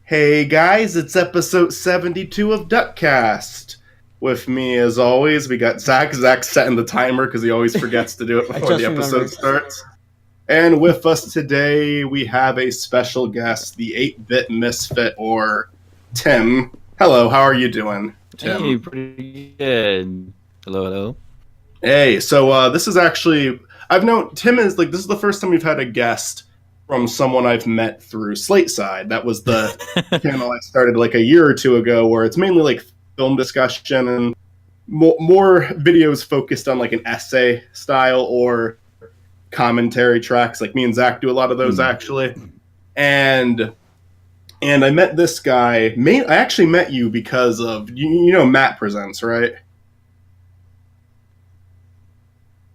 Hey guys, it's episode 72 of DuckCast. With me, as always, we got Zach. Zach's setting the timer because he always forgets to do it before the episode starts. And with us today, we have a special guest, the 8-bit Misfit, or Tim. Hello, how are you doing, Tim? Hey, pretty good. Hello. Hey, so this is actually... I've known... Tim is, this is the first time we've had a guest from someone I've met through Slateside. That was the channel I started a year or two ago, where it's mainly film discussion and more videos focused on an essay style or commentary tracks. Me and Zach do a lot of those actually. And I met this guy. I actually met you because of you know Matt Presents, right?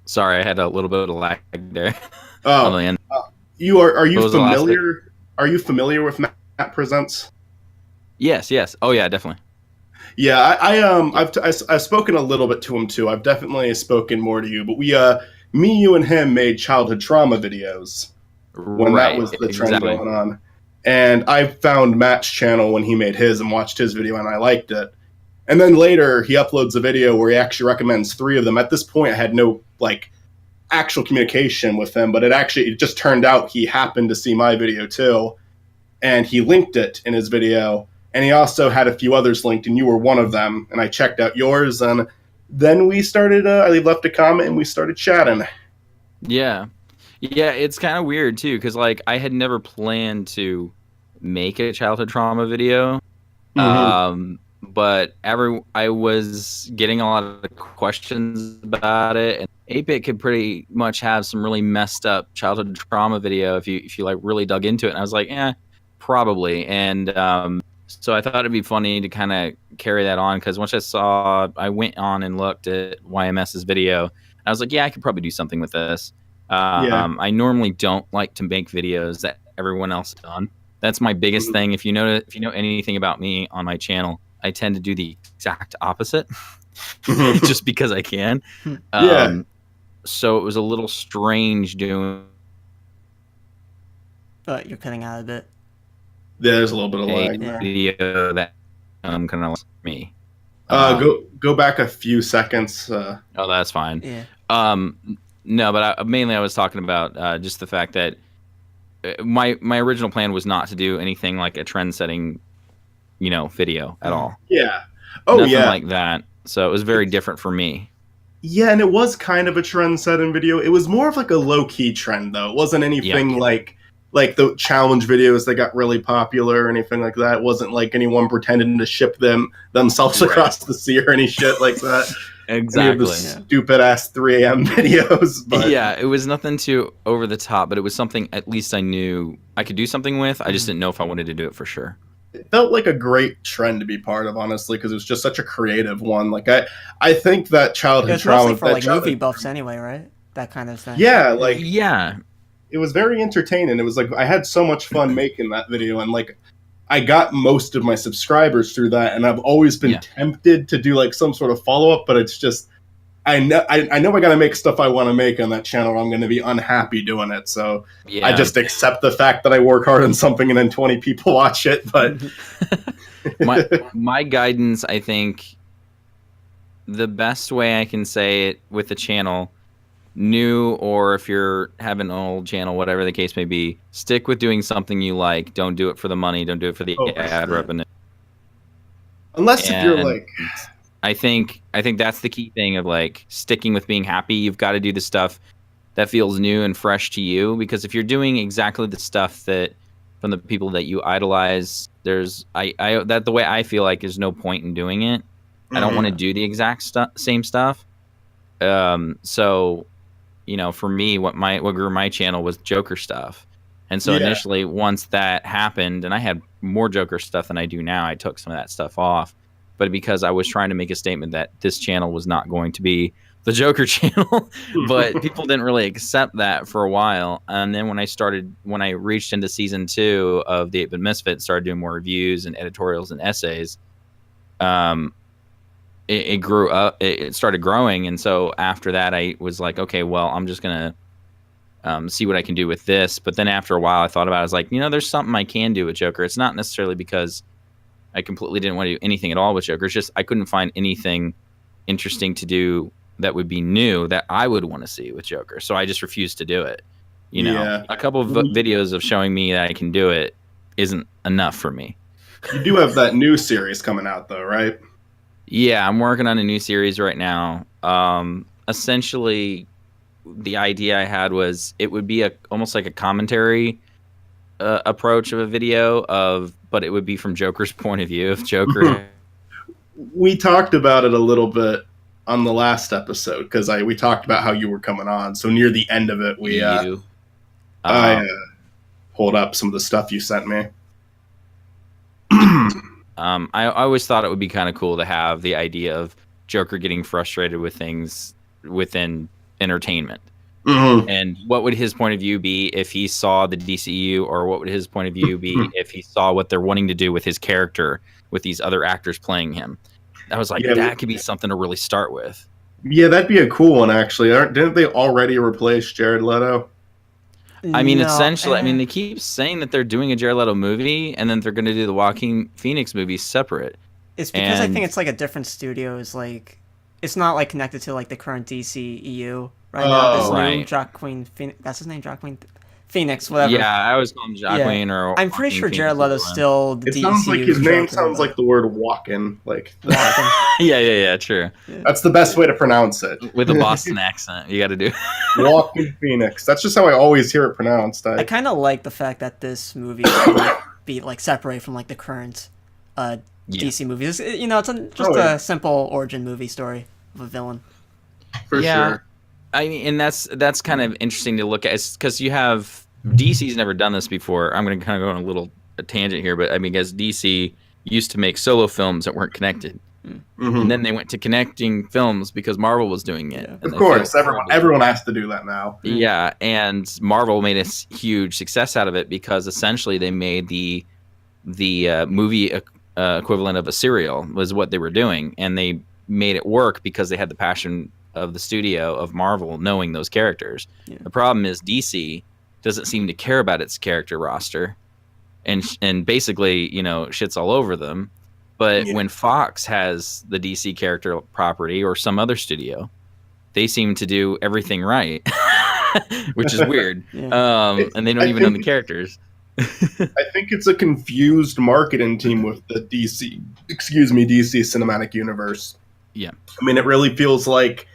Sorry, I had a little bit of lag there. Oh, are you familiar? Are you familiar with Matt Presents? Yes. Oh yeah, definitely. Yeah, I've spoken a little bit to him too. I've definitely spoken more to you, but me, you, and him made childhood trauma videos when that was the trend going on. And I found Matt's channel when he made his and watched his video, and I liked it. And then later, he uploads a video where he actually recommends 3 of them. At this point, I had no actual communication with him, but it just turned out he happened to see my video too, and he linked it in his video. And he also had a few others linked, and you were one of them. And I checked out yours, and then we started. I left a comment, and we started chatting. Yeah, it's kind of weird too, because I had never planned to make a childhood trauma video, but I was getting a lot of questions about it, and 8-bit could pretty much have some really messed up childhood trauma video if you really dug into it. And I was like, probably. And so I thought it'd be funny to kind of carry that on, because once I went on and looked at YMS's video, and I was like, I could probably do something with this. I normally don't like to make videos that everyone else has done. That's my biggest thing. If you know anything about me on my channel, I tend to do the exact opposite, just because I can. So it was a little strange doing. But you're cutting out a bit. There's a little bit of lag. Video that kind of like me. Go back a few seconds. Oh, that's fine. Yeah. No, but mainly I was talking about just the fact that my original plan was not to do anything like a trend-setting, video at all. Yeah. Nothing like that. So it was very different for me. Yeah, and it was kind of a trend-setting video. It was more of a low-key trend, though. It wasn't anything like the challenge videos that got really popular or anything like that. It wasn't like anyone pretending to ship themselves across the sea or any shit like that. Exactly. Stupid-ass 3 a.m. videos. But yeah, it was nothing too over the top, but it was something at least I knew I could do something with. I just didn't know if I wanted to do it for sure. It felt like a great trend to be part of, honestly, because it was just such a creative one. I think that childhood trauma... It's mostly for movie buffs anyway, right? That kind of thing. Yeah, it was very entertaining. It was I had so much fun making that video, and I got most of my subscribers through that, and I've always been tempted to do some sort of follow-up, but it's just I know I gotta make stuff I want to make on that channel, or I'm gonna be unhappy doing it. So I just accept the fact that I work hard on something and then 20 people watch it. But my guidance, I think the best way I can say it with the channel, new or if you're having an old channel, whatever the case may be, stick with doing something you like. Don't do it for the money. Don't do it for the ad revenue. Unless if you're I think that's the key thing of sticking with being happy. You've got to do the stuff that feels new and fresh to you, because if you're doing exactly the stuff that from the people that you idolize, there's the way I feel like there's no point in doing it. I don't want to do the exact same stuff. So, for me, what grew my channel was Joker stuff. And so initially, once that happened, and I had more Joker stuff than I do now, I took some of that stuff off. But because I was trying to make a statement that this channel was not going to be the Joker channel, but people didn't really accept that for a while. And then when I reached into season 2 of the 8-bit Misfit, started doing more reviews and editorials and essays, it grew up. It started growing, and so after that, I was like, okay, well, I'm just gonna see what I can do with this. But then after a while, I thought about it. I was like, there's something I can do with Joker. It's not necessarily because I completely didn't want to do anything at all with Joker. It's just I couldn't find anything interesting to do that would be new that I would want to see with Joker. So I just refused to do it. A couple of videos of showing me that I can do it isn't enough for me. You do have that new series coming out, though, right? Yeah, I'm working on a new series right now. Essentially, the idea I had was it would be almost like a commentary approach of a video but it would be from Joker's point of view. If Joker, we talked about it a little bit on the last episode because we talked about how you were coming on. So near the end of it, I pulled up some of the stuff you sent me. I always thought it would be kind of cool to have the idea of Joker getting frustrated with things within entertainment. Mm-hmm. And what would his point of view be if he saw the DCEU, or what would his point of view be if he saw what they're wanting to do with his character, with these other actors playing him? I was like, that could be something to really start with. Yeah, that'd be a cool one, actually. Didn't they already replace Jared Leto? I mean, essentially, they keep saying that they're doing a Jared Leto movie, and then they're going to do the Joaquin Phoenix movie separate. It's because I think it's like a different studio. It's not like connected to like the current DCEU right now. This new Joaquin Phoenix, that's his name, Joaquin Phoenix, whatever. Yeah, I always call him Joaquin or. I'm pretty sure Jared Leto's still the DCEU. It sounds like his name sounds like the word walking. Like yeah, true. That's the best way to pronounce it. With a Boston accent, you got to do. Joaquin Phoenix. That's just how I always hear it pronounced. I kind of like the fact that this movie would be like separate from like the current DC movies. It's just a simple origin movie story of a villain. For sure. I mean, and that's kind of interesting to look at, because you have DC's never done this before. I'm going to kind of go on a tangent here, but I mean, because DC used to make solo films that weren't connected, and then they went to connecting films because Marvel was doing it. Yeah. Of course, everyone has to do that now. Yeah, and Marvel made a huge success out of it because essentially they made the movie equivalent of a serial was what they were doing, and they made it work because they had the passion of the studio of Marvel knowing those characters. Yeah. The problem is DC doesn't seem to care about its character roster, and basically shits all over them. But when Fox has the DC character property or some other studio, they seem to do everything right, which is weird. And they don't even know the characters. I think it's a confused marketing team with the DC Cinematic Universe. Yeah. I mean, it really feels like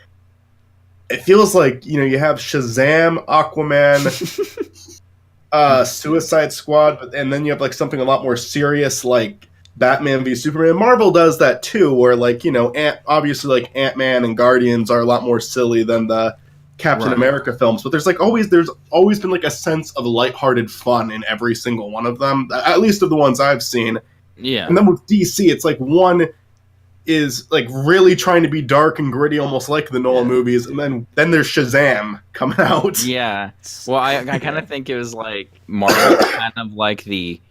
you have Shazam, Aquaman, Suicide Squad, and then you have like something a lot more serious like Batman v Superman. Marvel does that too, where obviously like Ant-Man and Guardians are a lot more silly than the Captain America films, but there's always been like a sense of lighthearted fun in every single one of them, at least of the ones I've seen. Yeah. And then with DC, it's like one is like really trying to be dark and gritty, almost like the Nolan movies, and then there's Shazam coming out. Yeah. Well, I kind of think it was like Marvel, kind of like the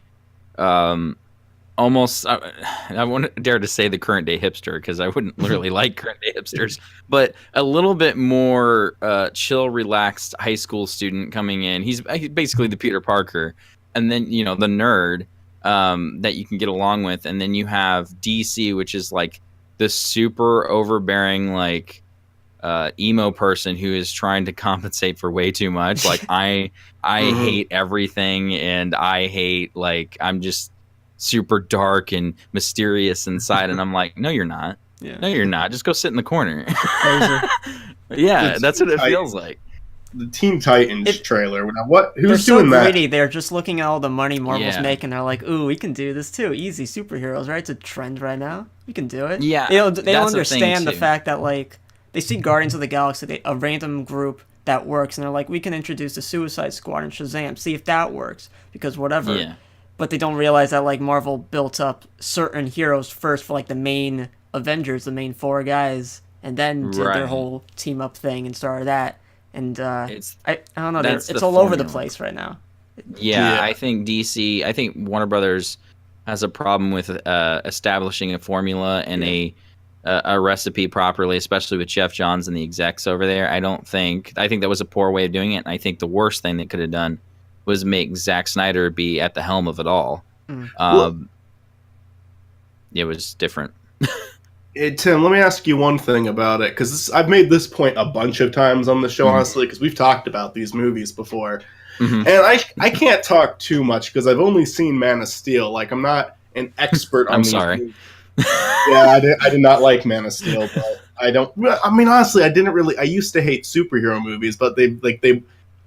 almost. I wouldn't dare to say the current day hipster because I wouldn't really like current day hipsters, but a little bit more chill, relaxed high school student coming in. He's basically the Peter Parker, and then the nerd that you can get along with, and then you have DC, which is like the super overbearing like emo person who is trying to compensate for way too much. Like I hate everything, and I hate I'm just super dark and mysterious inside, and I'm like, no, you're not. Yeah. No, you're not. Just go sit in the corner. Yeah, that's what it feels like. The Teen Titans trailer. Who's so doing that? Greedy. They're just looking at all the money Marvel's making. They're like, "Ooh, we can do this too. Easy superheroes, right? It's a trend right now. We can do it." Yeah, they don't understand the fact that they see Guardians of the Galaxy, a random group that works, and they're like, "We can introduce the Suicide Squad and Shazam, see if that works." Because whatever. Yeah. But they don't realize that Marvel built up certain heroes first for the main Avengers, the main 4 guys, and then did their whole team up thing and started that. And I don't know, it's all over the place right now. Yeah, I think Warner Brothers has a problem with establishing a formula and a a recipe properly, especially with Jeff Johns and the execs over there. I think that was a poor way of doing it. And I think the worst thing they could have done was make Zack Snyder be at the helm of it all. It was different. Tim, let me ask you one thing about it, because I've made this point a bunch of times on the show, honestly, because we've talked about these movies before. And I can't talk too much because I've only seen Man of Steel. Like, I'm not an expert on I'm sorry. Yeah, I did not like Man of Steel, but I don't. I mean, honestly, I didn't really. I used to hate superhero movies, but they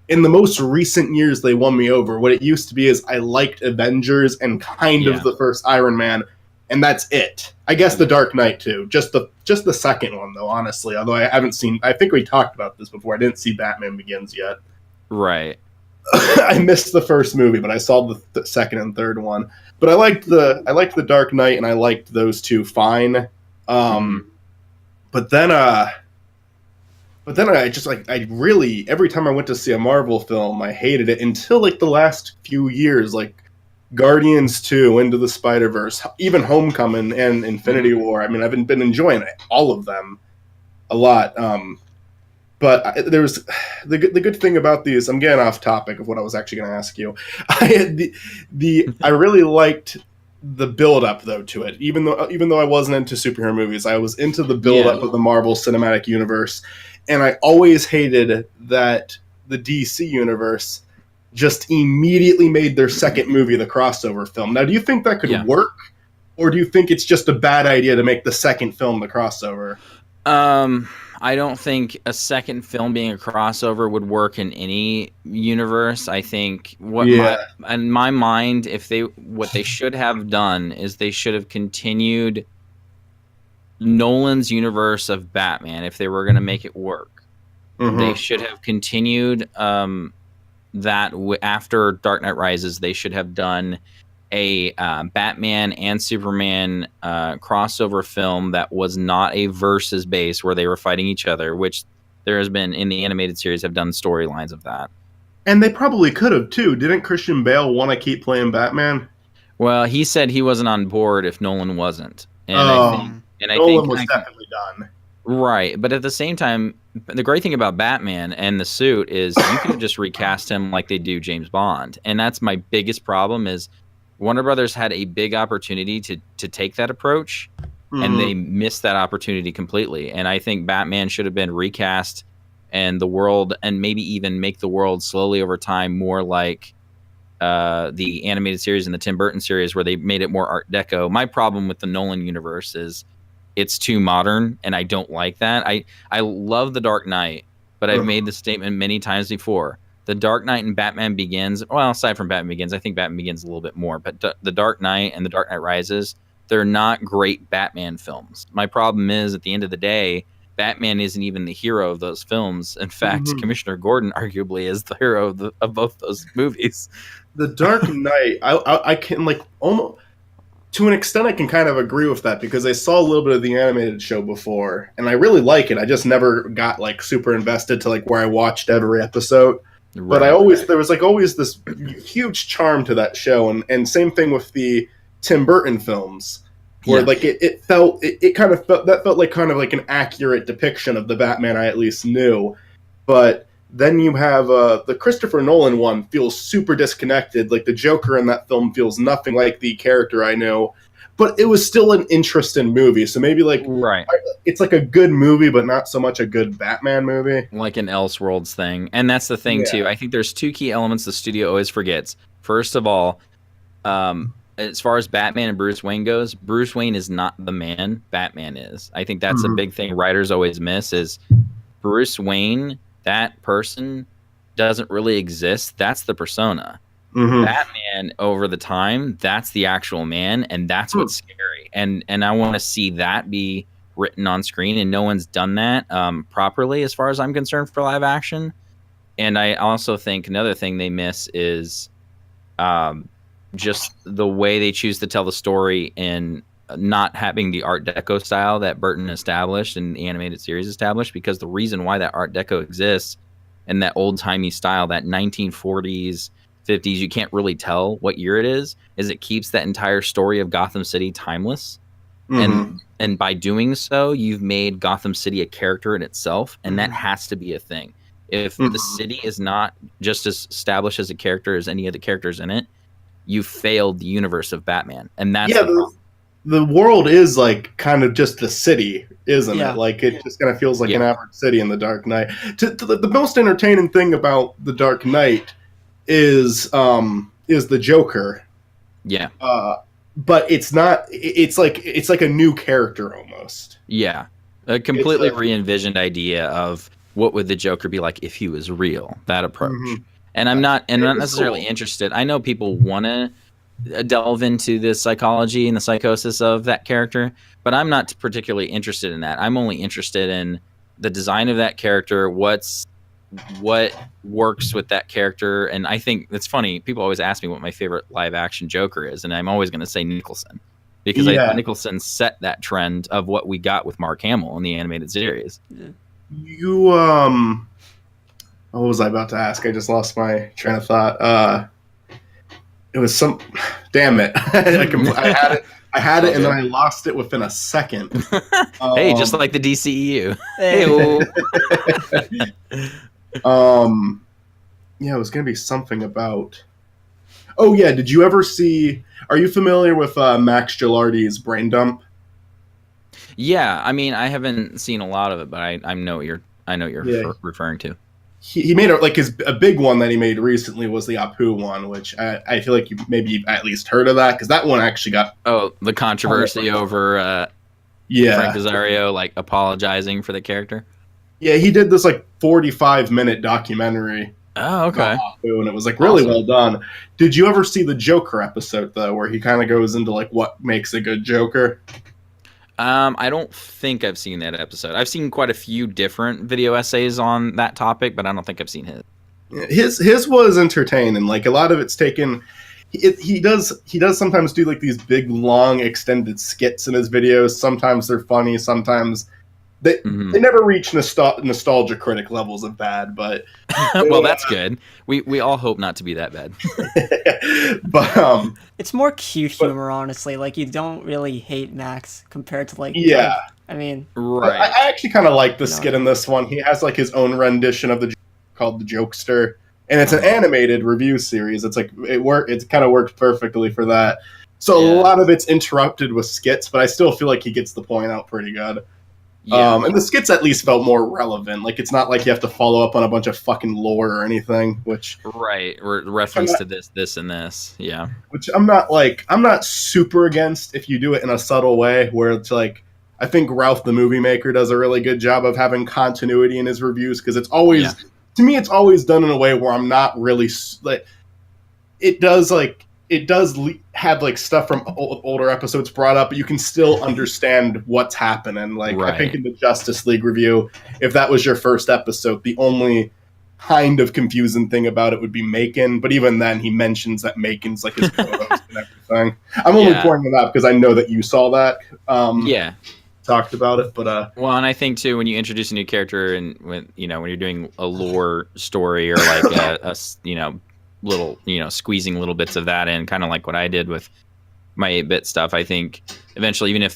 in the most recent years they won me over. What it used to be is I liked Avengers and kind of the first Iron Man, and that's it. I guess The Dark Knight too. Just the second one though, honestly. Although I haven't seen. I think we talked about this before. I didn't see Batman Begins yet. Right. I missed the first movie, but I saw the second and third one. But I liked the Dark Knight, and I liked those two fine. But then I just I really, every time I went to see a Marvel film, I hated it until like the last few years, like Guardians 2, Into the Spider-Verse, even Homecoming and Infinity War. I mean, I've been enjoying all of them a lot. But there was the good thing about these. I'm getting off topic of what I was actually going to ask you. I really liked the build up though to it. Even though I wasn't into superhero movies, I was into the build up of the Marvel Cinematic Universe, and I always hated that the DC universe just immediately made their second movie the crossover film. Now, do you think that could work, or do you think it's just a bad idea to make the second film the crossover? I don't think a second film being a crossover would work in any universe. I think in my mind, what they should have done is they should have continued Nolan's universe of Batman if they were going to make it work. They should have continued that after Dark Knight Rises. They should have done a Batman and Superman crossover film that was not a versus base where they were fighting each other, which there has been in the animated series have done storylines of that. And they probably could have too. Didn't Christian Bale want to keep playing Batman? Well, he said he wasn't on board if Nolan wasn't. And Nolan was definitely done. Right, but at the same time, the great thing about Batman and the suit is you could have just recast him like they do James Bond. And that's my biggest problem is Warner Brothers had a big opportunity to take that approach, and they missed that opportunity completely. And I think Batman should have been recast, and the world, and maybe even make the world slowly over time more like the animated series and the Tim Burton series, where they made it more Art Deco. My problem with the Nolan universe is it's too modern, and I don't like that. I love The Dark Knight, but I've made the statement many times before. The Dark Knight and Batman Begins, well, aside from Batman Begins, I think Batman Begins a little bit more, but The Dark Knight and The Dark Knight Rises, they're not great Batman films. My problem is, at the end of the day, Batman isn't even the hero of those films. In fact, Commissioner Gordon arguably is the hero of both those movies. The Dark Knight, I can almost, to an extent, I can kind of agree with that, because I saw a little bit of the animated show before, and I really like it. I just never got super invested to where I watched every episode. But there was always this huge charm to that show, and same thing with the Tim Burton films, where it felt like an accurate depiction of the Batman I at least knew. But then you have the Christopher Nolan one feels super disconnected. Like the Joker in that film feels nothing like the character I know. But it was still an interesting movie, so maybe it's like a good movie, but not so much a good Batman movie. Like an Elseworlds thing. And that's the thing, too. I think there's two key elements the studio always forgets. First of all, as far as Batman and Bruce Wayne goes, Bruce Wayne is not the man, Batman is. I think that's a big thing writers always miss is Bruce Wayne, that person, doesn't really exist. That's the persona. Batman over the time, that's the actual man, and that's what's scary. And I want to see that be written on screen, and no one's done that properly as far as I'm concerned for live action. And I also think another thing they miss is just the way they choose to tell the story and not having the Art Deco style that Burton established and the animated series established, because the reason why that Art Deco exists and that old-timey style, that 1940s 50s, you can't really tell what year it is it keeps that entire story of Gotham City timeless. And And by doing so, you've made Gotham City a character in itself, and that has to be a thing. If the city is not just as established as a character as any of the characters in it, you failed the universe of Batman. And that's the world is like kind of just the city, isn't it? Like it just kind of feels like an average city in The Dark Knight. The most entertaining thing about The Dark Knight is the Joker. Yeah. But it's not. It's like a new character almost. Yeah, a completely re-envisioned idea of what would the Joker be like if he was real. That approach, and I'm not necessarily interested. I know people want to delve into the psychology and the psychosis of that character, but I'm not particularly interested in that. I'm only interested in the design of that character. What works with that character. And I think it's funny, people always ask me what my favorite live action Joker is, and I'm always going to say Nicholson, because I think Nicholson set that trend of what we got with Mark Hamill in the animated series. You what was I about to ask? I just lost my train of thought. It was some damn it. I had it and then I lost it within a second. Hey, just like the DCEU. Yeah, it was gonna be something about. Oh yeah, did you ever see? Are you familiar with Max Gilardi's Brain Dump? Yeah, I mean, I haven't seen a lot of it, but I know what you're referring to. He made a big one that he made recently was the Apu one, which I feel like you've at least heard of that, because that one actually got the controversy over Frank Azario like apologizing for the character. Yeah, he did this 45-minute documentary. Oh, okay. And it was really well done. Did you ever see the Joker episode though, where he kind of goes into what makes a good Joker? I don't think I've seen that episode. I've seen quite a few different video essays on that topic, but I don't think I've seen his. His was entertaining. A lot of it's taken. He does sometimes do these big, long, extended skits in his videos. Sometimes they're funny. Sometimes they never reach nostalgia critic levels of bad. But well, that's good. We all hope not to be that bad. But it's more cute humor, honestly. You don't really hate Max compared to I mean, right. I actually kind of like the skit in this one. He has his own rendition of called The Jokester, and it's an animated review series. It's it kind of works perfectly for that. So a lot of it's interrupted with skits, but I still feel like he gets the point out pretty good. Yeah. And the skits at least felt more relevant. It's not like you have to follow up on a bunch of fucking lore or anything, which reference to this and this. Yeah. Which I'm not super against if you do it in a subtle way, where it's I think Ralph the Movie Maker does a really good job of having continuity in his reviews, because it's always to me it's always done in a way where I'm not really it does have stuff from older episodes brought up, but you can still understand what's happening. I think in the Justice League review, if that was your first episode, the only kind of confusing thing about it would be Macon, but even then he mentions that Macon's his co-host and everything. I'm only pointing it out because I know that you saw that. Talked about it, but well, and I think too, when you introduce a new character and when you're doing a lore story or a little, squeezing little bits of that in, kind of like what I did with my 8-bit stuff. I think eventually, even if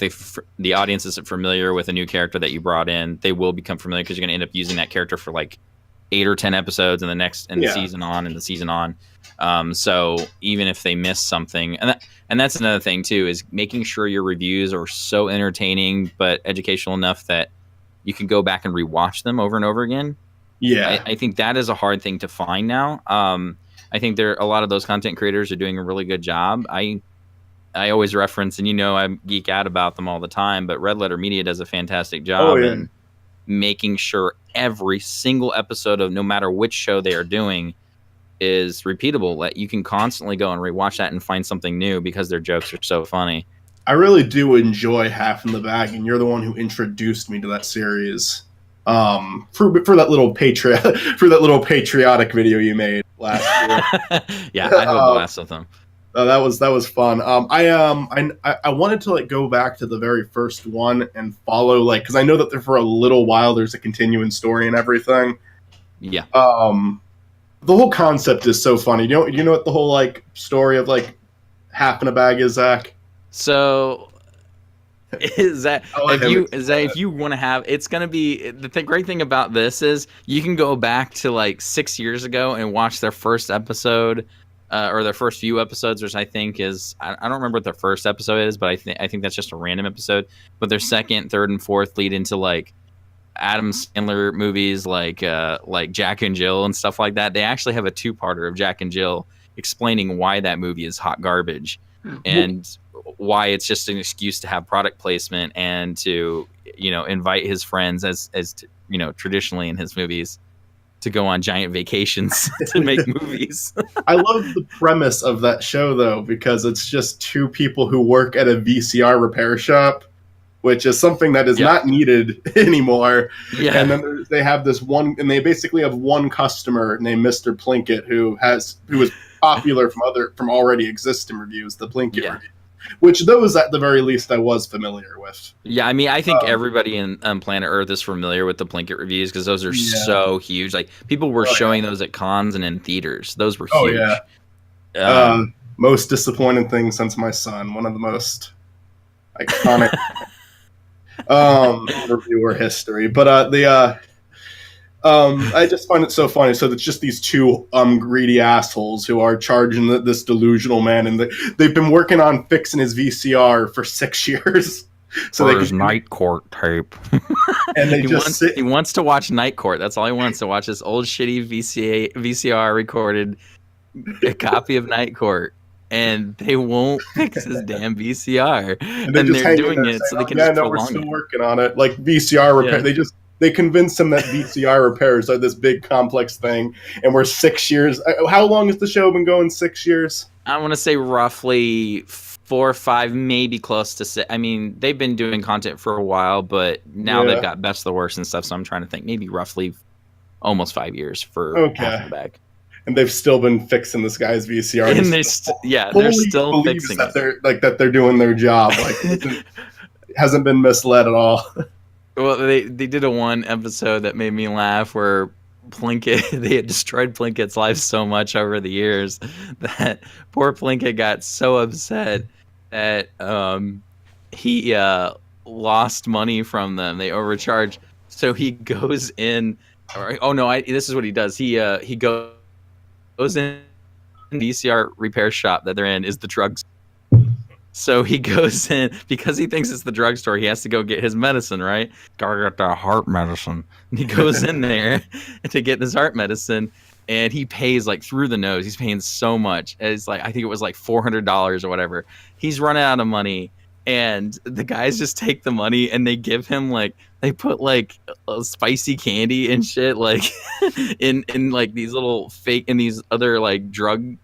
the audience isn't familiar with a new character that you brought in, they will become familiar, because you're going to end up using that character for 8 or 10 episodes in the season on. So even if they miss something, and that's another thing too, is making sure your reviews are so entertaining but educational enough that you can go back and rewatch them over and over again. Yeah, I think that is a hard thing to find now. I think a lot of those content creators are doing a really good job. I always reference, and I geek out about them all the time, but Red Letter Media does a fantastic job in making sure every single episode of no matter which show they are doing is repeatable. That you can constantly go and rewatch that and find something new, because their jokes are so funny. I really do enjoy Half in the Bag, and you're the one who introduced me to that series. For that little patriotic video you made last year. Yeah, I had a blast with them. That was fun. I wanted to go back to the very first one and follow because I know that there for a little while there's a continuing story and everything. Yeah. The whole concept is so funny. You know what the whole story of Half in a Bag is, Zach? So Is that if you want to have, it's going to be the great thing about this is you can go back to like 6 years ago and watch their first episode or their first few episodes, which I think is I don't remember what their first episode is, but I think that's just a random episode. But their second, third, and fourth lead into like Adam Sandler movies like Jack and Jill and stuff like that. They actually have a 2-parter of Jack and Jill explaining why that movie is hot garbage and why it's just an excuse to have product placement and to, you know, invite his friends as you know, traditionally in his movies, to go on giant vacations to make movies. I love the premise of that show though, because it's just 2 people who work at a VCR repair shop, which is something that is not needed anymore. Yeah. And then they have this one, and they basically have one customer named Mr. Plinkett who is popular from already existing reviews, the Plinkett review, which those at the very least I was familiar with. Yeah, I mean, I think everybody in Planet Earth is familiar with the Plinkett reviews because those are so huge. Like people were showing those at cons and in theaters. Those were huge. Oh yeah. Most disappointing thing since my son. One of the most iconic reviewer history. But I just find it so funny. So it's just these 2 greedy assholes who are charging this delusional man, and they've been working on fixing his VCR for 6 years. So for his Night Court tape. And he wants to watch Night Court. That's all he wants, to watch this old shitty VCR recorded a copy of Night Court. And they won't fix his damn VCR. And they're doing it so they can just prolong we're still working on it. Like VCR repair. They convinced him that VCR repairs are this big complex thing, and we're 6 years. How long has the show been going? 6 years? I want to say roughly 4 or 5, maybe close to 6. I mean, they've been doing content for a while, but now they've got Best of the Worst and stuff. So I'm trying to think, maybe roughly almost 5 years for half the bag. And they've still been fixing this guy's VCR. And they're still fixing it. That they're doing their job. Like hasn't been misled at all. Well, they did a one episode that made me laugh where Plinkett, they had destroyed Plinkett's life so much over the years that poor Plinkett got so upset that he lost money from them. They overcharged. So he goes in. This is what he does. He goes in the VCR repair shop that they're in is the drugs. So he goes in because he thinks it's the drugstore. He has to go get his medicine, right? Gotta get that heart medicine. And he goes in there to get his heart medicine, and he pays like through the nose. He's paying so much. It's like I think it was like $400 or whatever. He's running out of money, and the guys just take the money and they give him they put spicy candy and shit in like these little fake in these other like drug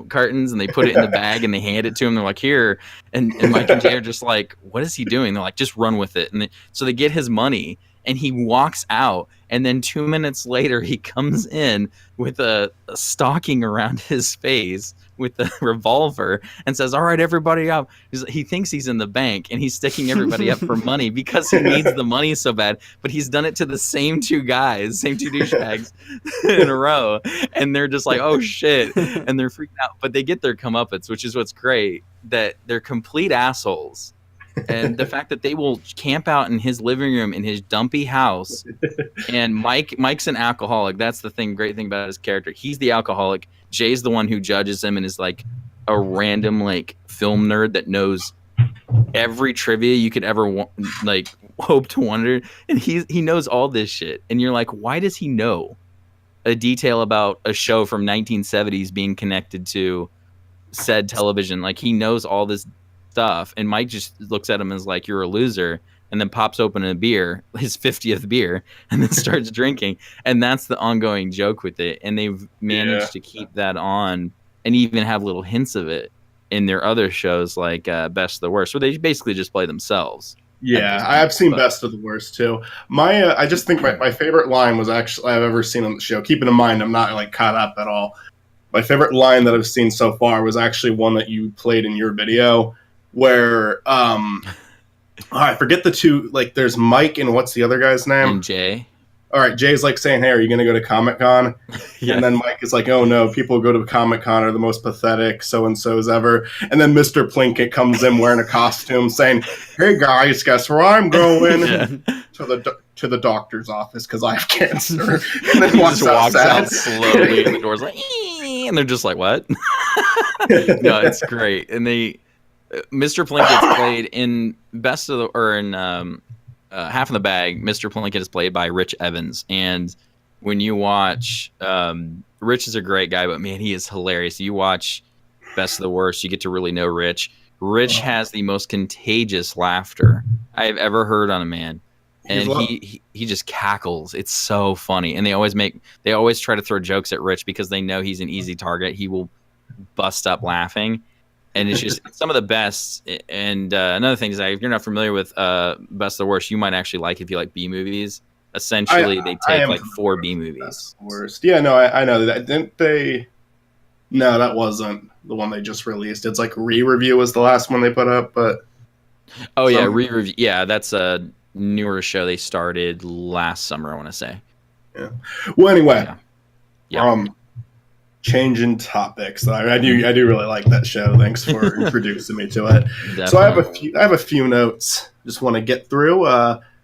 cartons, and they put it in the bag and they hand it to him. They're like, here. And Mike and Jay are just like, what is he doing? They're like, just run with it. And so they get his money and he walks out. And then 2 minutes later, he comes in with a stocking around his face with a revolver and says, all right, everybody up. He thinks he's in the bank and he's sticking everybody up for money because he needs the money so bad. But he's done it to the same 2 guys, same 2 douchebags in a row. And they're just like, oh, shit. And they're freaking out. But they get their comeuppance, which is what's great, that they're complete assholes. And the fact that they will camp out in his living room in his dumpy house, and Mike's an alcoholic. That's the great thing about his character. He's the alcoholic. Jay's the one who judges him and is like a random film nerd that knows every trivia you could ever hope to wonder. And he knows all this shit. And you're like, why does he know a detail about a show from 1970s being connected to said television? Like he knows all this stuff, and Mike just looks at him as like, you're a loser, and then pops open a beer, his 50th beer, and then starts drinking. And that's the ongoing joke with it. And they've managed to keep that on and even have little hints of it in their other shows like Best of the Worst, where they basically just play themselves. Yeah, I've seen Best of the Worst too. I just think my favorite line was actually I've ever seen on the show. Keeping in mind, I'm not caught up at all. My favorite line that I've seen so far was actually one that you played in your video, where I forget the 2. There's Mike and what's the other guy's name? And Jay. all right, Jay's like saying, hey, are you going to go to Comic-Con? Yeah. And then Mike is like, oh no, people who go to Comic-Con are the most pathetic so-and-sos ever. And then Mr. Plinkett comes in wearing a costume saying, hey guys, guess where I'm going? To the doctor's office because I have cancer. And then he just walks out slowly and the door's like, and they're just like, what? No, it's great. And Mr. Plinkett's played in Half in the Bag. Mr. Plinkett is played by Rich Evans. And when you watch, Rich is a great guy, but man, he is hilarious. You watch Best of the Worst, you get to really know Rich. Rich has the most contagious laughter I have ever heard on a man. And he just cackles. It's so funny. And they always try to throw jokes at Rich because they know he's an easy target. He will bust up laughing. And it's just some of the best. And another thing is that if you're not familiar with Best of the Worst, you might actually like if you like B movies. Essentially, they take like 4 B movies. Worst. Yeah, no, I know that. Didn't they? No, that wasn't the one they just released. It's like Re-Review was the last one they put up, but. Oh yeah, Re-Review. Yeah, that's a newer show they started last summer, I want to say. Yeah. Well, anyway, changing topics. I do really like that show. Thanks for introducing me to it. Definitely. So I have a few notes. Just want to get through.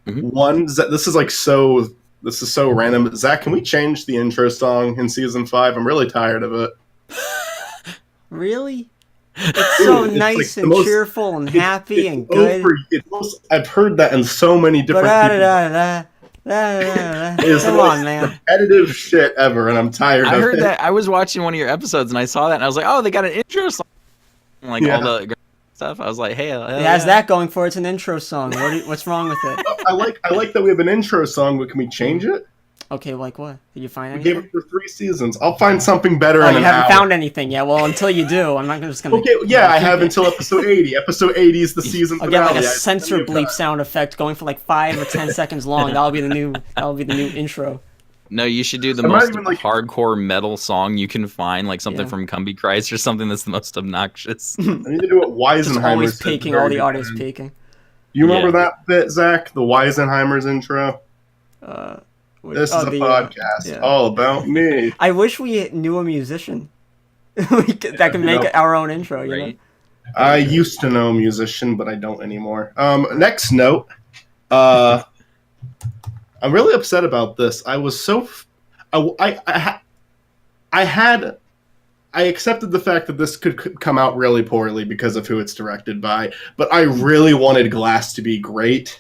One, this is so random. Zach, can we change the intro song in season 5? I'm really tired of it. Really? It's so nice and cheerful and happy and good. I've heard that in so many different Come on, man. Repetitive shit ever, and I'm tired of it. I heard that. I was watching one of your episodes, and I saw that, and I was like, oh, they got an intro song. All the stuff. I was like, hey. It has that going for it. It's an intro song. What's wrong with it? I like that we have an intro song, but can we change it? Okay, like what? Did you find anything? We gave it for 3 seasons. I'll find something better. Oh, you haven't found anything yet. Well, until you do, I'm not just gonna. Okay, yeah, I have until episode 80. Episode 80 is the season. I'll get like a censor bleep sound effect going for like 5 or 10 seconds long. That'll be the new intro. No, you should do the most hardcore metal song you can find, like something from Cumby Christ or something that's the most obnoxious. I need to do what Weisenheimer's. Always peaking, all the audience peaking. You remember that bit, Zach? The Weisenheimer's intro. This is a podcast all about me. I wish we knew a musician that could make our own intro. You know? I used to know a musician, but I don't anymore. Next note. I'm really upset about this. I was so. I accepted the fact that this could come out really poorly because of who it's directed by, but I really wanted Glass to be great.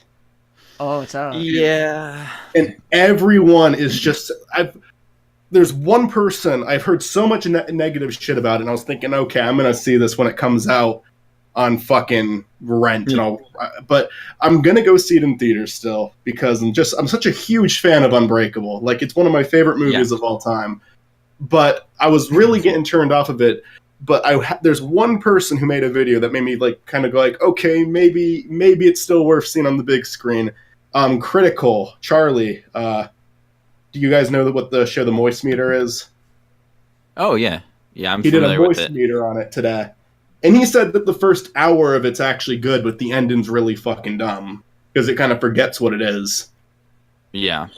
Oh, it's out. Yeah. And everyone is just... There's one person, I've heard so much negative shit about it, and I was thinking, okay, I'm going to see this when it comes out on fucking rent. But I'm going to go see it in theaters still, because I'm such a huge fan of Unbreakable. Like, it's one of my favorite movies of all time. But I was really getting turned off of it. But there's one person who made a video that made me kind of go okay, maybe it's still worth seeing on the big screen. Critical Charlie. Do you guys know what the show The Moist Meter is? Oh yeah, I'm familiar with it. He did a Moist Meter on it today, and he said that the first hour of it's actually good, but the ending's really fucking dumb because it kind of forgets what it is. Yeah.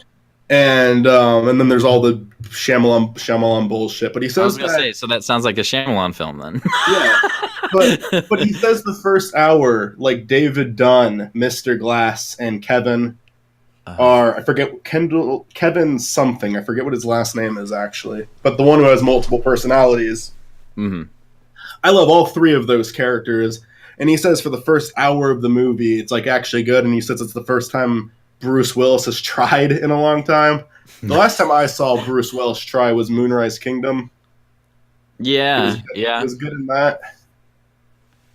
And then there's all the Shyamalan bullshit. But he says, I was gonna say, so that sounds like a Shyamalan film then. Yeah, but he says the first hour, like David Dunn, Mr. Glass, and Kevin are, I forget, Kevin something. I forget what his last name is actually, but the one who has multiple personalities. Mm-hmm. I love all 3 of those characters, and he says for the first hour of the movie, it's actually good, and he says it's the first time Bruce Willis has tried in a long time. The last time I saw Bruce Willis try was Moonrise Kingdom. Yeah, He was good in that.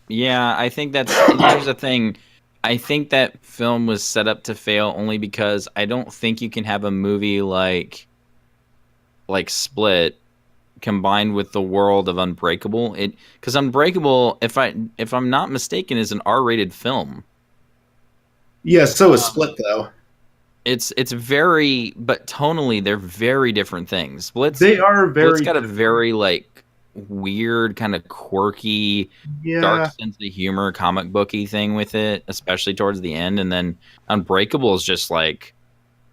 Yeah, I think here's the thing. I think that film was set up to fail only because I don't think you can have a movie like Split combined with the world of Unbreakable. Because Unbreakable, if I'm not mistaken, is an R-rated film. Yeah, so is Split though. It's very, but tonally they're very different things. Split's got a very weird, kind of quirky, dark sense of humor, comic booky thing with it, especially towards the end. And then Unbreakable is just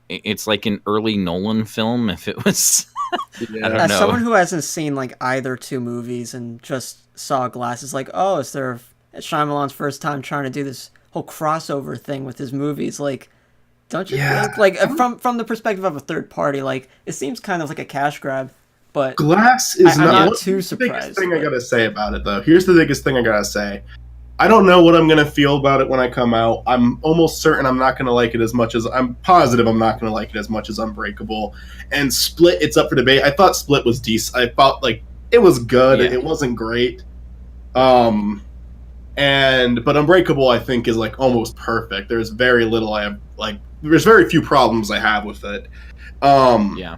it's like an early Nolan film. If it was, I don't know. As someone who hasn't seen like either two movies and just saw Glass, it's like, oh, is there Shyamalan's first time trying to do this whole crossover thing with his movies? Like, don't you think? Like, from the perspective of a third party, like it seems kind of like a cash grab. But Glass is not too surprised. The biggest thing I gotta say about it, though. Here's the biggest thing I gotta say. I don't know what I'm going to feel about it when I come out. I'm almost certain I'm not going to like it as much as... I'm positive I'm not going to like it as much as Unbreakable. And Split, it's up for debate. I thought Split was decent. I thought, like, it was good. Yeah. It wasn't great. But Unbreakable, I think, is, like, almost perfect. There's very little I have... Like, there's very few problems I have with it. Yeah.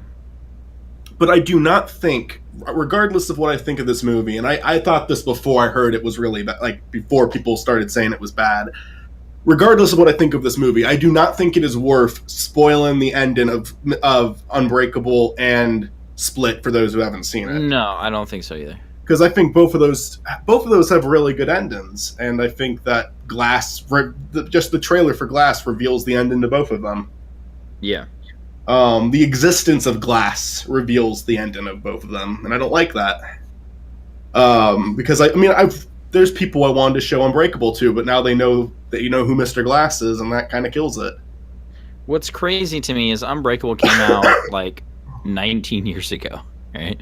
But I do not think... Regardless of what I think of this movie, and I thought this before I heard it was really bad, like before people started saying it was bad. Regardless of what I think of this movie, I do not think it is worth spoiling the ending of Unbreakable and Split for those who haven't seen it. No, I don't think so either. Because I think both of those have really good endings, and I think that Glass, just the trailer for Glass reveals the ending to both of them. Yeah. The existence of Glass reveals the ending of both of them, and I don't like that. Because there's people I wanted to show Unbreakable to, but now they know that you know who Mr. Glass is, and that kind of kills it. What's crazy to me is Unbreakable came out like 19 years ago, right?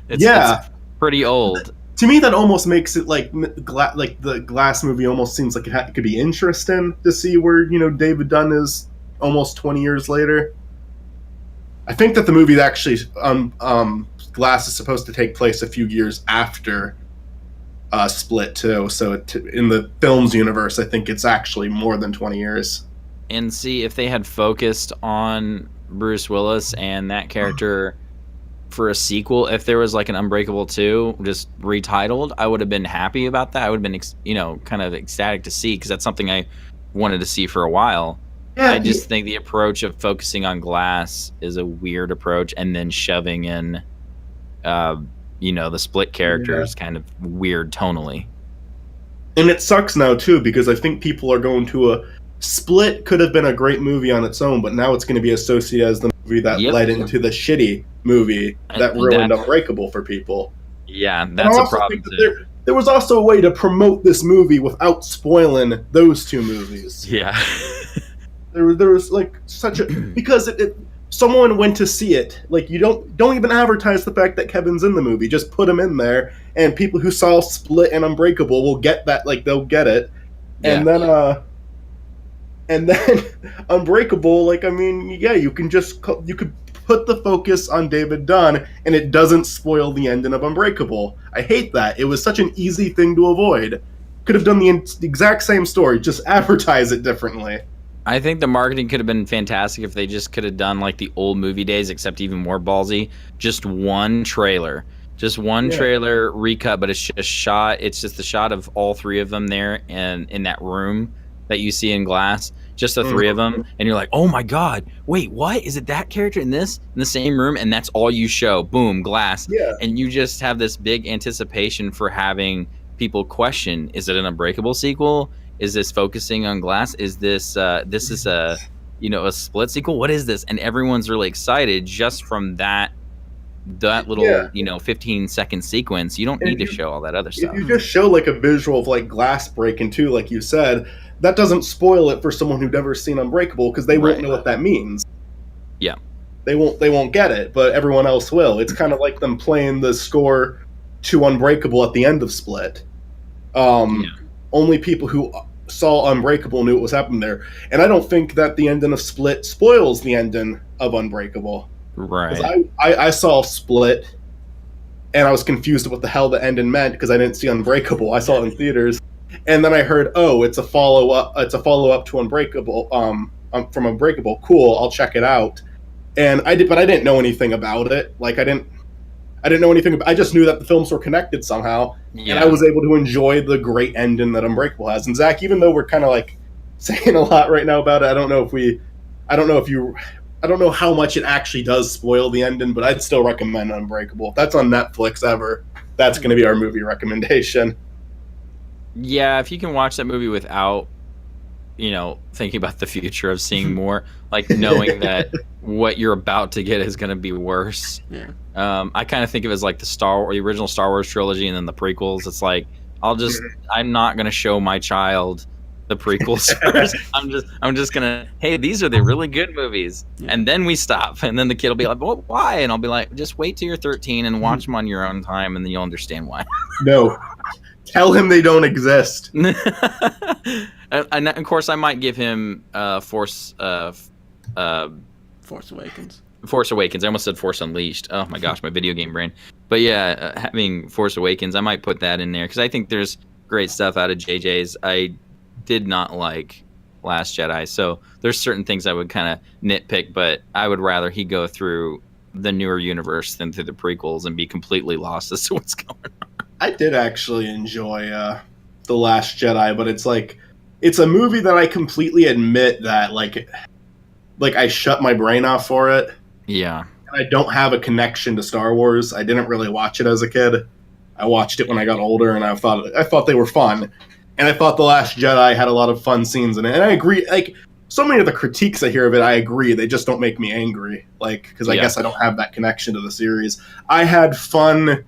It's pretty old. To me, that almost makes it like the Glass movie almost seems like it could be interesting to see where David Dunn is. Almost 20 years later. I think that the movie actually Glass is supposed to take place a few years after Split too, so in the film's universe I think it's actually more than 20 years. And see, if they had focused on Bruce Willis and that character for a sequel, if there was like an Unbreakable 2 just retitled, I would have been happy about that. I would have been kind of ecstatic to see, because that's something I wanted to see for a while. Yeah, I just think the approach of focusing on Glass is a weird approach, and then shoving in, the Split character is kind of weird tonally. And it sucks now, too, because I think people are going to Split could have been a great movie on its own, but now it's going to be associated as the movie that led into the shitty movie that ruined Unbreakable for people. Yeah, that's a problem, too. There was also a way to promote this movie without spoiling those two movies. Yeah. There was like such a because someone went to see it. Like, you don't even advertise the fact that Kevin's in the movie. Just put him in there, and people who saw Split and Unbreakable will get that. Like, they'll get it. Yeah. And then Unbreakable. Like, I mean, yeah, you could put the focus on David Dunn, and it doesn't spoil the ending of Unbreakable. I hate that. It was such an easy thing to avoid. Could have done the exact same story, just advertise it differently. I think the marketing could have been fantastic if they just could have done like the old movie days, except even more ballsy. Just one trailer. Trailer recut, but it's just the shot of all three of them there and in that room that you see in Glass. Just the three of them, and you're like, oh my god, wait, what? Is it that character in the same room? And that's all you show. Boom, Glass. Yeah. And you just have this big anticipation for having people question, is it an Unbreakable sequel? Is this focusing on Glass? Is this a Split sequel? What is this? And everyone's really excited just from that little 15-second sequence. You don't need to show all that other stuff. If you just show like a visual of like Glass breaking too, like you said, that doesn't spoil it for someone who'd never seen Unbreakable, because they won't know what that means. Yeah, they won't get it, but everyone else will. It's kind of like them playing the score to Unbreakable at the end of Split. Only people who saw Unbreakable knew what was happening there. And I don't think that the ending of Split spoils the ending of Unbreakable. Right. I saw Split, and I was confused at what the hell the ending meant, because I didn't see Unbreakable. I saw it in theaters. And then I heard, it's a follow-up to Unbreakable, from Unbreakable. Cool, I'll check it out. And I didn't know anything about it. Like, I didn't know anything about. I just knew that the films were connected somehow, and I was able to enjoy the great ending that Unbreakable has. And Zach, even though we're kind of like saying a lot right now about it, I don't know how much it actually does spoil the ending, but I'd still recommend Unbreakable. If that's on Netflix ever, that's going to be our movie recommendation. Yeah, if you can watch that movie without thinking about the future of seeing more, like knowing that what you're about to get is going to be worse. Yeah. I kind of think of it as like the original Star Wars trilogy and then the prequels. It's like I'm not going to show my child the prequels first. I'm just gonna, hey, these are the really good movies, and then we stop, and then the kid will be like, well, why? And I'll be like, just wait till you're 13 and watch them on your own time, and then you'll understand why. No, tell him they don't exist. And of course, I might give him Force Awakens. Force Awakens. I almost said Force Unleashed. Oh my gosh, my video game brain. But yeah, having Force Awakens, I might put that in there because I think there's great stuff out of JJ's. I did not like Last Jedi, so there's certain things I would kind of nitpick, but I would rather he go through the newer universe than through the prequels and be completely lost as to what's going on. I did actually enjoy The Last Jedi, but it's a movie that I completely admit that like I shut my brain off for it. Yeah. And I don't have a connection to Star Wars. I didn't really watch it as a kid. I watched it when I got older, and I thought they were fun. And I thought The Last Jedi had a lot of fun scenes in it. And I agree, like, so many of the critiques I hear of it, I agree. They just don't make me angry. Like, because I guess I don't have that connection to the series. I had fun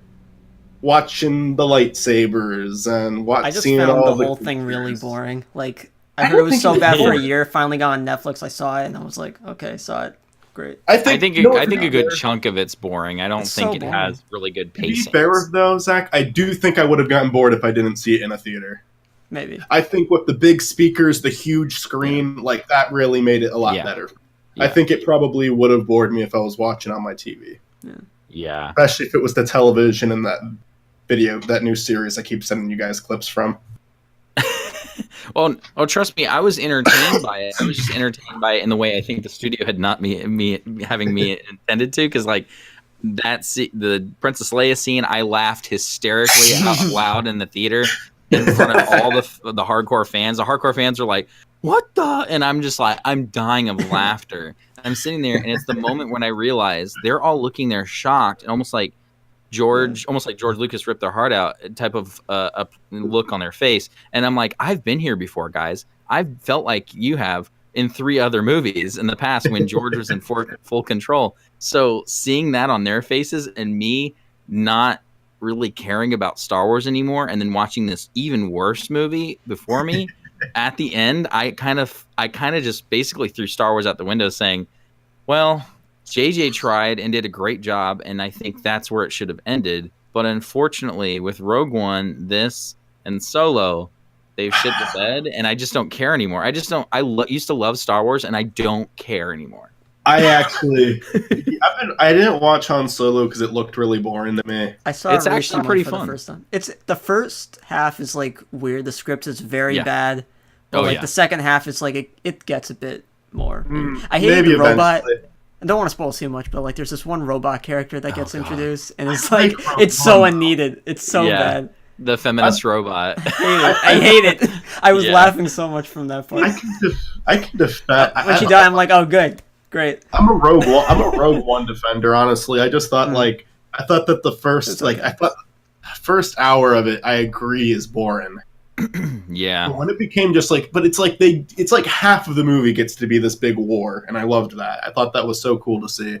watching the lightsabers and I just found the whole thing really boring. Like, I heard it was so bad for a year. Finally got on Netflix. I saw it, and I was like, okay, saw it. Great. I think a good chunk of it's boring. I don't think it has really good pacing. To be fair, though, Zach, I do think I would have gotten bored if I didn't see it in a theater. Maybe. I think with the big speakers, the huge screen, like that really made it a lot better. Yeah. I think it probably would have bored me if I was watching on my TV. Yeah. Especially if it was the television and that new series I keep sending you guys clips from. Well, trust me, I was entertained by it. I was just entertained by it in the way I think the studio had not having me intended to, because like the Princess Leia scene, I laughed hysterically out loud in the theater in front of all the hardcore fans. The hardcore fans are like, "What the?" And I'm just like, I'm dying of laughter. I'm sitting there, and it's the moment when I realize they're all looking there shocked and almost like George Lucas ripped their heart out type of a look on their face. And I'm like, I've been here before, guys. I've felt like you have in 3 other movies in the past when George was in full control. So seeing that on their faces and me not really caring about Star Wars anymore, and then watching this even worse movie before me, at the end, I kind of just basically threw Star Wars out the window saying, well, JJ tried and did a great job, and I think that's where it should have ended. But unfortunately, with Rogue One, this, and Solo, they've shit the bed, and I just don't care anymore. I just don't. Used to love Star Wars, and I don't care anymore. I actually, I didn't watch Han Solo because it looked really boring to me. I saw it's actually pretty fun. The first time. It's the first half is like weird. The script is very bad. But the second half is like it gets a bit more. I hate the robot. I don't want to spoil too much, but like there's this one robot character that gets introduced, and it's like it's so unneeded. It's so bad. The feminist robot. I hate it. I was laughing so much from that part. I can defend. When she died, I'm like, oh, good. Great. I'm a Rogue One defender, honestly. I just thought I thought that the first hour of it, I agree, is boring. Yeah. But when it became just like, but it's like half of the movie gets to be this big war, and I loved that. I thought that was so cool to see.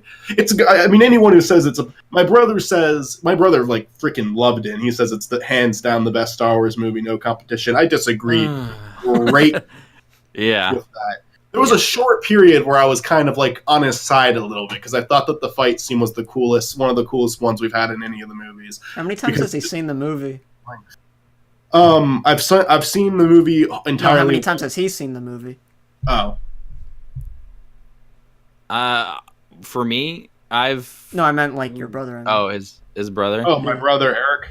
I mean, anyone who says my brother like freaking loved it, and he says it's hands down the best Star Wars movie, no competition. I disagree. Great. Yeah. With that. There was a short period where I was kind of like on his side a little bit because I thought that the fight scene was one of the coolest ones we've had in any of the movies. How many times has he seen the movie? I've seen the movie entirely. No, how many times has he seen the movie? Oh. For me, No, I meant like your brother. Oh, his brother? Oh, my brother, Eric.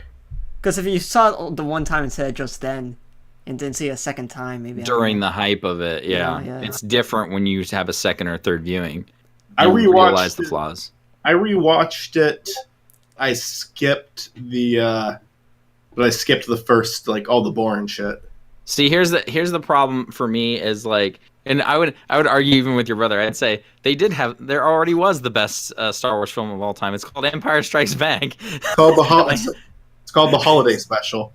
Because if you saw the one time and said just then, and didn't see it a second time, maybe during the hype of it, yeah. It's different when you have a second or third viewing. I realize the flaws. I rewatched it. I skipped the first, like, all the boring shit. See, here's the problem for me is like, and I would argue even with your brother, I'd say there already was the best Star Wars film of all time. It's called Empire Strikes Back. It's called the Holiday Special.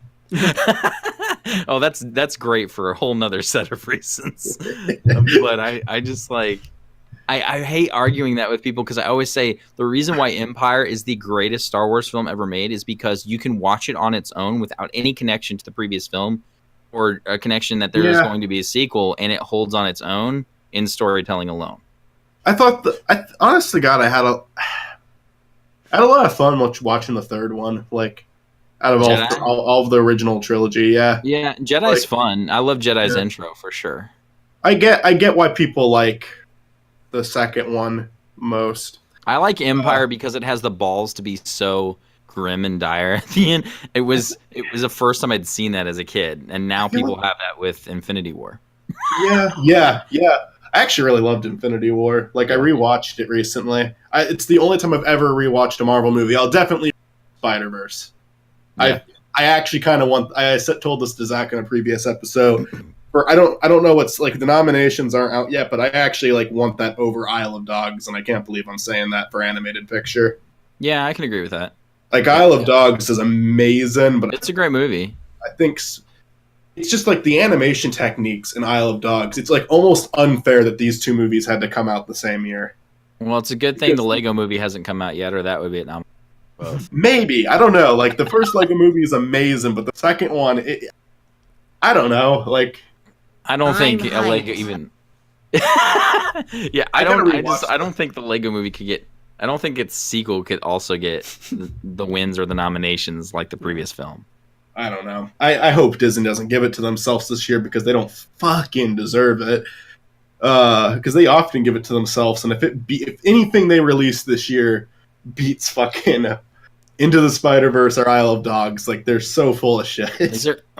Oh, that's great for a whole nother set of reasons. But I just like I hate arguing that with people because I always say the reason why Empire is the greatest Star Wars film ever made is because you can watch it on its own without any connection to the previous film or a connection that there is going to be a sequel, and it holds on its own in storytelling alone. I thought, honest to God, I had a lot of fun watching the third one. Like, out of all of the original trilogy, yeah. Yeah, Jedi's fun. I love Jedi's intro for sure. I get why people like the second one most. I like Empire because it has the balls to be so grim and dire at the end. It was the first time I'd seen that as a kid, and now people have that with Infinity War. Yeah. I actually really loved Infinity War. Like, I rewatched it recently. It's the only time I've ever rewatched a Marvel movie. I'll definitely Spider-Verse. Yeah. I actually kind of want. I told this to Zach in a previous episode. I don't know what's like the nominations aren't out yet, but I actually like want that over Isle of Dogs, and I can't believe I'm saying that for animated picture. Yeah, I can agree with that. Like, Isle of Dogs is amazing, but it's a great movie. I think it's just like the animation techniques in Isle of Dogs. It's like almost unfair that these two movies had to come out the same year. Well, it's a good thing the Lego movie hasn't come out yet, or that would be a nomination. Maybe. I don't know. Like, the first Lego movie is amazing, but the second one, I don't know. Like, I don't think a Lego even. Yeah, I don't think the Lego movie could get. I don't think its sequel could also get the wins or the nominations like the previous film. I don't know. I hope Disney doesn't give it to themselves this year because they don't fucking deserve it. Because they often give it to themselves, and if anything they release this year beats fucking Into the Spider-Verse or Isle of Dogs, like, they're so full of shit.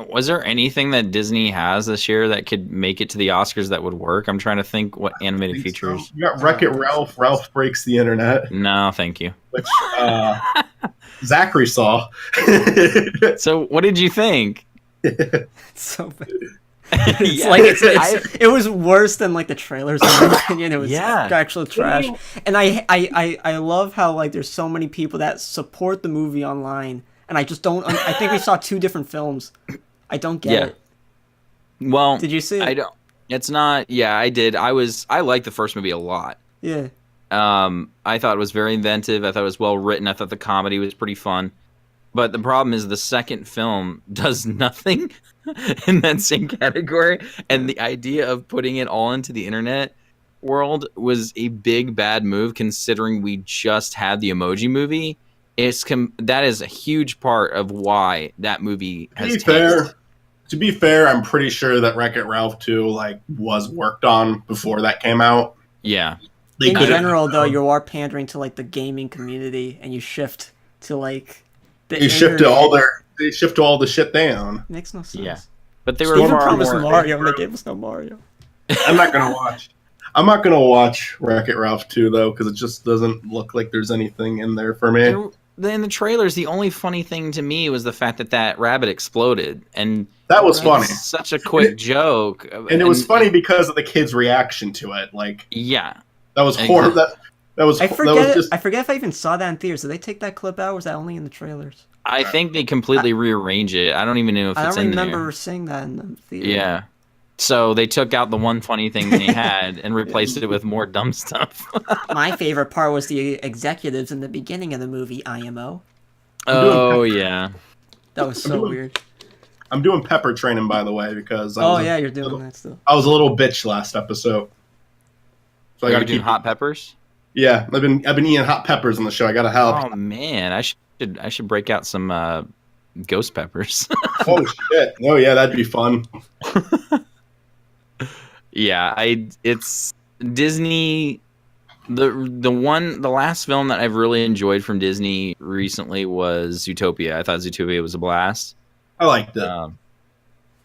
Was there anything that Disney has this year that could make it to the Oscars that would work? I'm trying to think what animated features. So. You got Wreck-It Ralph. Ralph Breaks the Internet. No, thank you. Which Zachary saw. So, what did you think? So bad. It was worse than like the trailers in my opinion. It was actual trash. And I love how like there's so many people that support the movie online, and I just don't. I think we saw two different films. I don't get it. Well, did you see it? I don't. It's not. Yeah, I did. I liked the first movie a lot. Yeah. I thought it was very inventive. I thought it was well written. I thought the comedy was pretty fun. But the problem is the second film does nothing in that same category. And the idea of putting it all into the internet world was a big bad move considering we just had the Emoji Movie. That is a huge part of why that movie has To be fair, I'm pretty sure that Wreck-It Ralph 2 like was worked on before that came out. Yeah. In general, though, you are pandering to like the gaming community, and you shift to like they shift to all the shit they own. Makes no sense. Yeah, but they were promised Mario, and they gave us no Mario. I'm not gonna watch Wreck-It Ralph 2 though, because it just doesn't look like there's anything in there for me. In the trailers, the only funny thing to me was the fact that rabbit exploded, and that was funny. Such a quick joke, and it was funny because of the kid's reaction to it. Like, yeah, that was horrible. That was. I forget if I even saw that in theaters. Did they take that clip out? Or was that only in the trailers? I think they completely rearrange it. I don't even know if it's in there. I don't remember seeing that in the theater. Yeah. So they took out the one funny thing they had and replaced it with more dumb stuff. My favorite part was the executives in the beginning of the movie IMO. Oh, yeah. That was so weird. I'm doing pepper training, by the way, because you're doing that still. I was a little bitch last episode. So I got to keep hot peppers? Yeah, I've been eating hot peppers on the show. I got to help. Oh, man. I should break out some ghost peppers. Oh, shit. Oh, yeah, that'd be fun. Yeah, it's Disney. The last film that I've really enjoyed from Disney recently was Zootopia. I thought Zootopia was a blast. I liked it.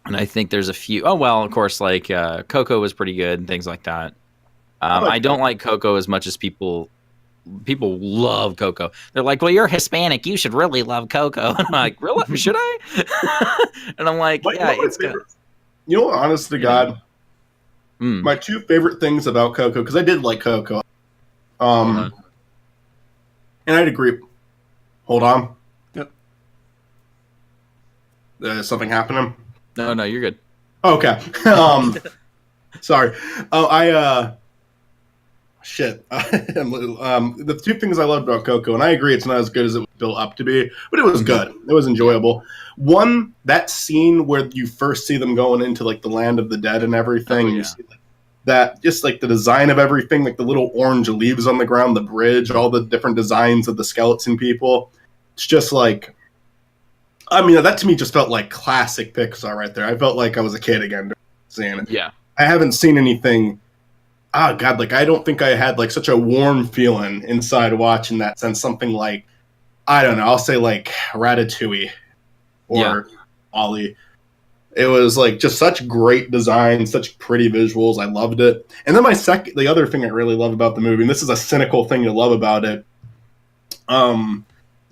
And I think there's a few. Oh well, of course, like Coco was pretty good and things like that. I don't like Coco as much as people love Coco. They're like, well, you're Hispanic, you should really love Coco. I'm like, really? Should I? And I'm like, yeah, it's good. You know what? Honest to God. My two favorite things about Coco, because I did like Coco, and I'd agree. Hold on. Yep. There's something happening. No, you're good. Okay. Sorry. Shit. The two things I loved about Coco, and I agree it's not as good as it was built up to be, but it was good. It was enjoyable. One, that scene where you first see them going into like the land of the dead and everything. You see like that, just like the design of everything, like the little orange leaves on the ground, the bridge, all the different designs of the skeleton people. It's just like, I mean, that to me just felt like classic Pixar right there. I felt like I was a kid again seeing it. Yeah. I haven't seen anything. Oh God, like I don't think I had like such a warm feeling inside watching that since something like, I don't know, I'll say like Ratatouille or Ollie. It was like just such great design, such pretty visuals. I loved it. And then the other thing I really love about the movie, and this is a cynical thing to love about it.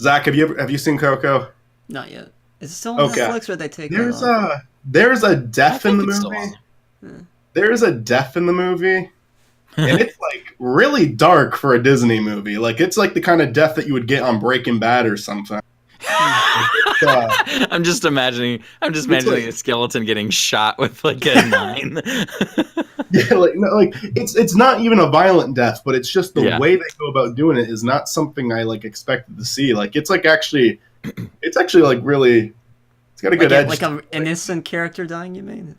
Zach, have you seen Coco? Not yet. Is it still on Netflix or they take it off? There's a death in the movie. There's a death in the movie. And it's like really dark for a Disney movie. Like it's like the kind of death that you would get on Breaking Bad or something. I'm just imagining a skeleton getting shot with like a 9. Yeah, it's not even a violent death, but it's just the way they go about doing it is not something I like expected to see. Like it's actually like really, it's got a good edge. Like an innocent character dying, you mean?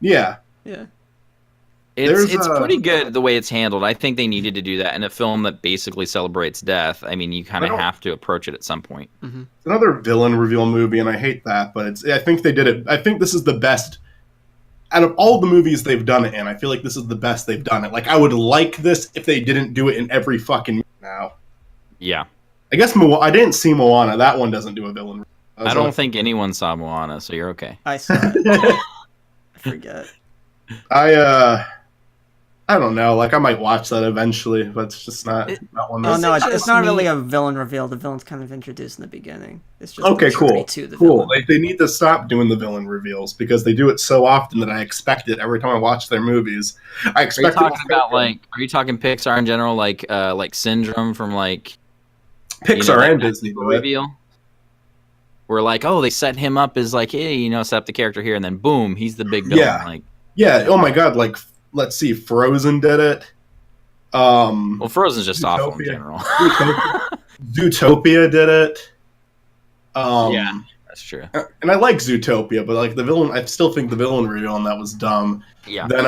Yeah. Yeah. It's pretty good the way it's handled. I think they needed to do that in a film that basically celebrates death. I mean, you kind of have to approach it at some point. Mm-hmm. It's another villain reveal movie, and I hate that, but I think they did it. I think this is the best out of all the movies they've done it in. I feel like this is the best they've done it. Like, I would like this if they didn't do it in every fucking movie now. Yeah. I guess I didn't see Moana. That one doesn't do a villain. I don't think anyone saw Moana, so you're okay. I saw it. I forget. I don't know. Like, I might watch that eventually, but it's just not one. Oh no, it's not really a villain reveal. The villain's kind of introduced in the beginning. It's just okay, cool. To the cool. Villain. Like, they need to stop doing the villain reveals because they do it so often that I expect it every time I watch their movies. I expect. Are you talking Pixar in general, like Syndrome from like Pixar and Disney reveal? Where like, oh, they set him up as like, hey, set up the character here, and then boom, he's the big villain. Yeah. Oh my God. Like. Let's see, Frozen did it. Well, Frozen's just awful in general. Zootopia did it. Yeah, that's true. And I like Zootopia, but like the villain, I still think the villain reveal on that was dumb. Yeah. Then,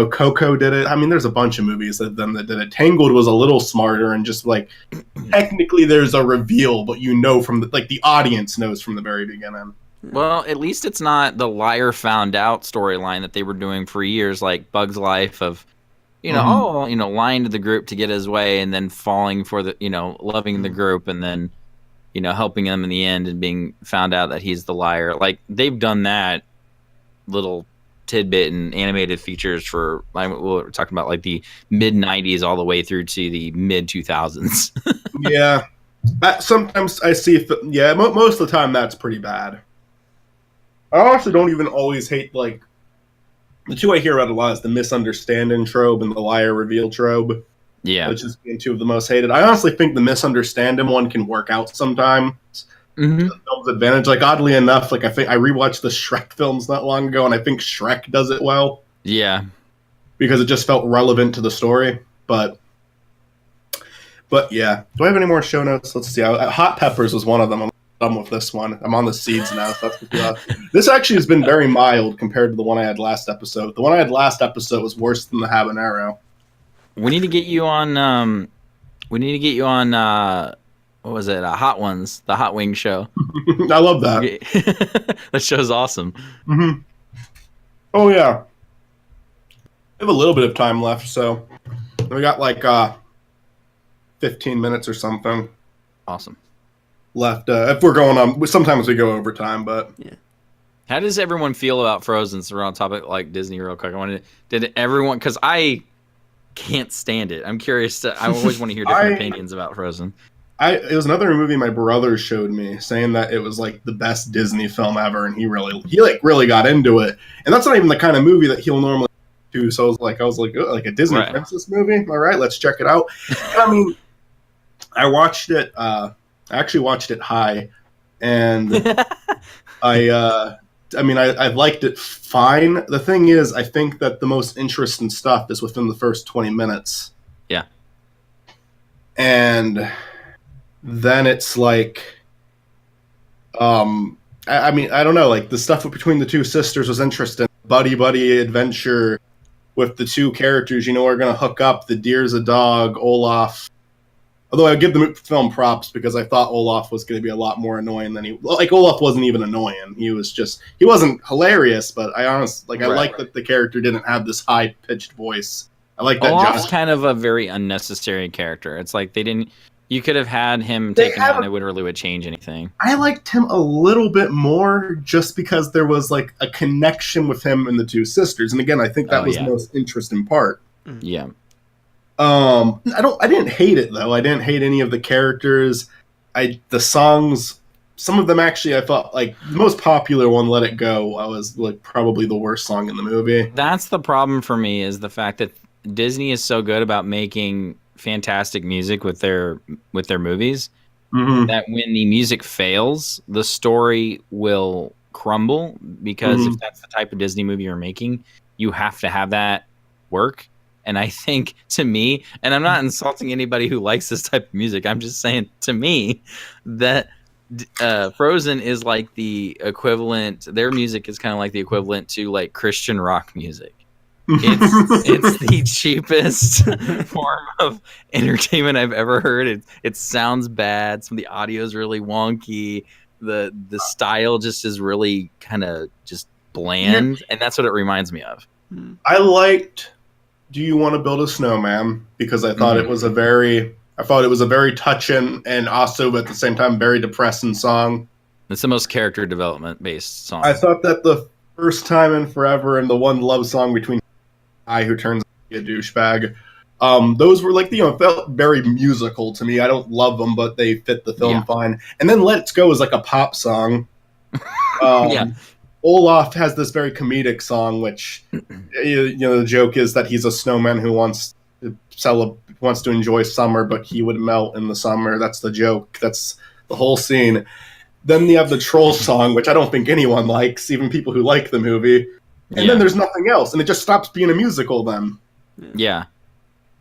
Coco did it. I mean, there's a bunch of movies that did it. Tangled was a little smarter and just like, technically there's a reveal, but from the audience knows from the very beginning. Well, at least it's not the liar found out storyline that they were doing for years, like Bug's Life of, lying to the group to get his way and then falling for the, loving the group and then, helping them in the end and being found out that he's the liar. Like, they've done that little tidbit in animated features for, we're talking about like the mid-90s all the way through to the mid-2000s. Yeah. Sometimes I see, most of the time that's pretty bad. I also don't even always hate, like, the two I hear about a lot is the misunderstanding trope and the liar reveal trope. Yeah. Which is being two of the most hated. I honestly think the misunderstanding one can work out sometimes. Mm-hmm. The film's advantage. Like, oddly enough, like, I rewatched the Shrek films not long ago, and I think Shrek does it well. Yeah. Because it just felt relevant to the story. But yeah. Do I have any more show notes? Let's see. Hot Peppers was one of them. I'm done with this one. I'm on the seeds now. So that's this actually has been very mild compared to the one I had last episode. The one I had last episode was worse than the habanero. We need to get you on. What was it? Hot Ones, the Hot Wing show. I love that. That show's awesome. Mm-hmm. Oh yeah. We have a little bit of time left, so we got like 15 minutes or something. Awesome. Left if we're going on. Sometimes we go overtime, but yeah. How does everyone feel about Frozen? So we're on topic like Disney real quick. Did everyone? Because I can't stand it. I'm curious. I always want to hear different opinions about Frozen. It was another movie my brother showed me, saying that it was like the best Disney film ever, and he really got into it. And that's not even the kind of movie that he'll normally do. So I was like, oh, like a Disney princess movie. All right, let's check it out. And, I mean, I watched it. I actually watched it high, and I I liked it fine. The thing is, I think that the most interesting stuff is within the first 20 minutes. Yeah. And then it's like, I don't know, like the stuff between the two sisters was interesting. Buddy adventure with the two characters, are going to hook up. The deer's a dog, Olaf. Although I give the film props because I thought Olaf was going to be a lot more annoying than Olaf wasn't even annoying. He wasn't hilarious, but I like that the character didn't have this high pitched voice. I like that. Olaf's kind of a very unnecessary character. It's like you could have had him taken out and it wouldn't really change anything. I liked him a little bit more just because there was like a connection with him and the two sisters. And again, I think that was the most interesting part. Yeah. I didn't hate it though. I didn't hate any of the characters. The songs, some of them actually I thought like the most popular one, Let It Go, was like probably the worst song in the movie. That's the problem for me, is the fact that Disney is so good about making fantastic music with their movies, that when the music fails, the story will crumble, because if that's the type of Disney movie you're making, you have to have that work. And I think, to me, and I'm not insulting anybody who likes this type of music, I'm just saying, to me, that Frozen is like the equivalent, their music is kind of like the equivalent to like Christian rock music. It's the cheapest form of entertainment I've ever heard. It sounds bad. Some of the audio is really wonky. The style just is really kind of just bland, and that's what it reminds me of. I liked Do You Want to Build a Snowman? Because I thought it was a very touching and also at the same time very depressing song. It's the most character development based song. I thought that the First Time in Forever and the one love song between guy who turns out to be a douchebag, those were like, felt very musical to me. I don't love them, but they fit the film fine. And then Let's Go is like a pop song. Olaf has this very comedic song, which the joke is that he's a snowman who wants to enjoy summer, but he would melt in the summer. That's the joke. That's the whole scene. Then you have the troll song, which I don't think anyone likes, even people who like the movie. And then there's nothing else, and it just stops being a musical then. Yeah.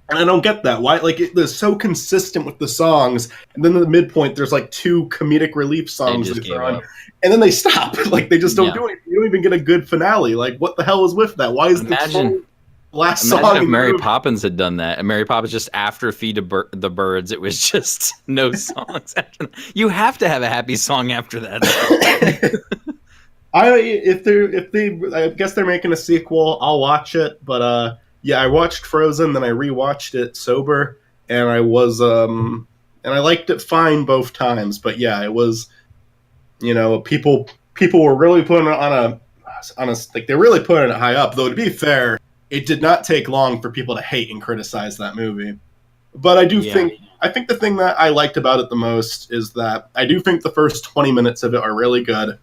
And I don't get that. Why? Like, they're so consistent with the songs, and then in the midpoint, there's like two comedic relief songs that they're on, and then they stop. Like, they just don't do anything. You don't even get a good finale. Like, what the hell is with that? Why is the last song? Imagine if Mary Poppins had done that, and Mary Poppins just after Feed the Birds, it was just no songs after that. You have to have a happy song after that. I guess they're making a sequel. I'll watch it, but I watched Frozen, then I rewatched it sober, and I was and I liked it fine both times. But yeah, it was, people were really putting it on a like, they're really putting it high up. Though to be fair, it did not take long for people to hate and criticize that movie. But I think the thing that I liked about it the most is that I do think the first 20 minutes of it are really good.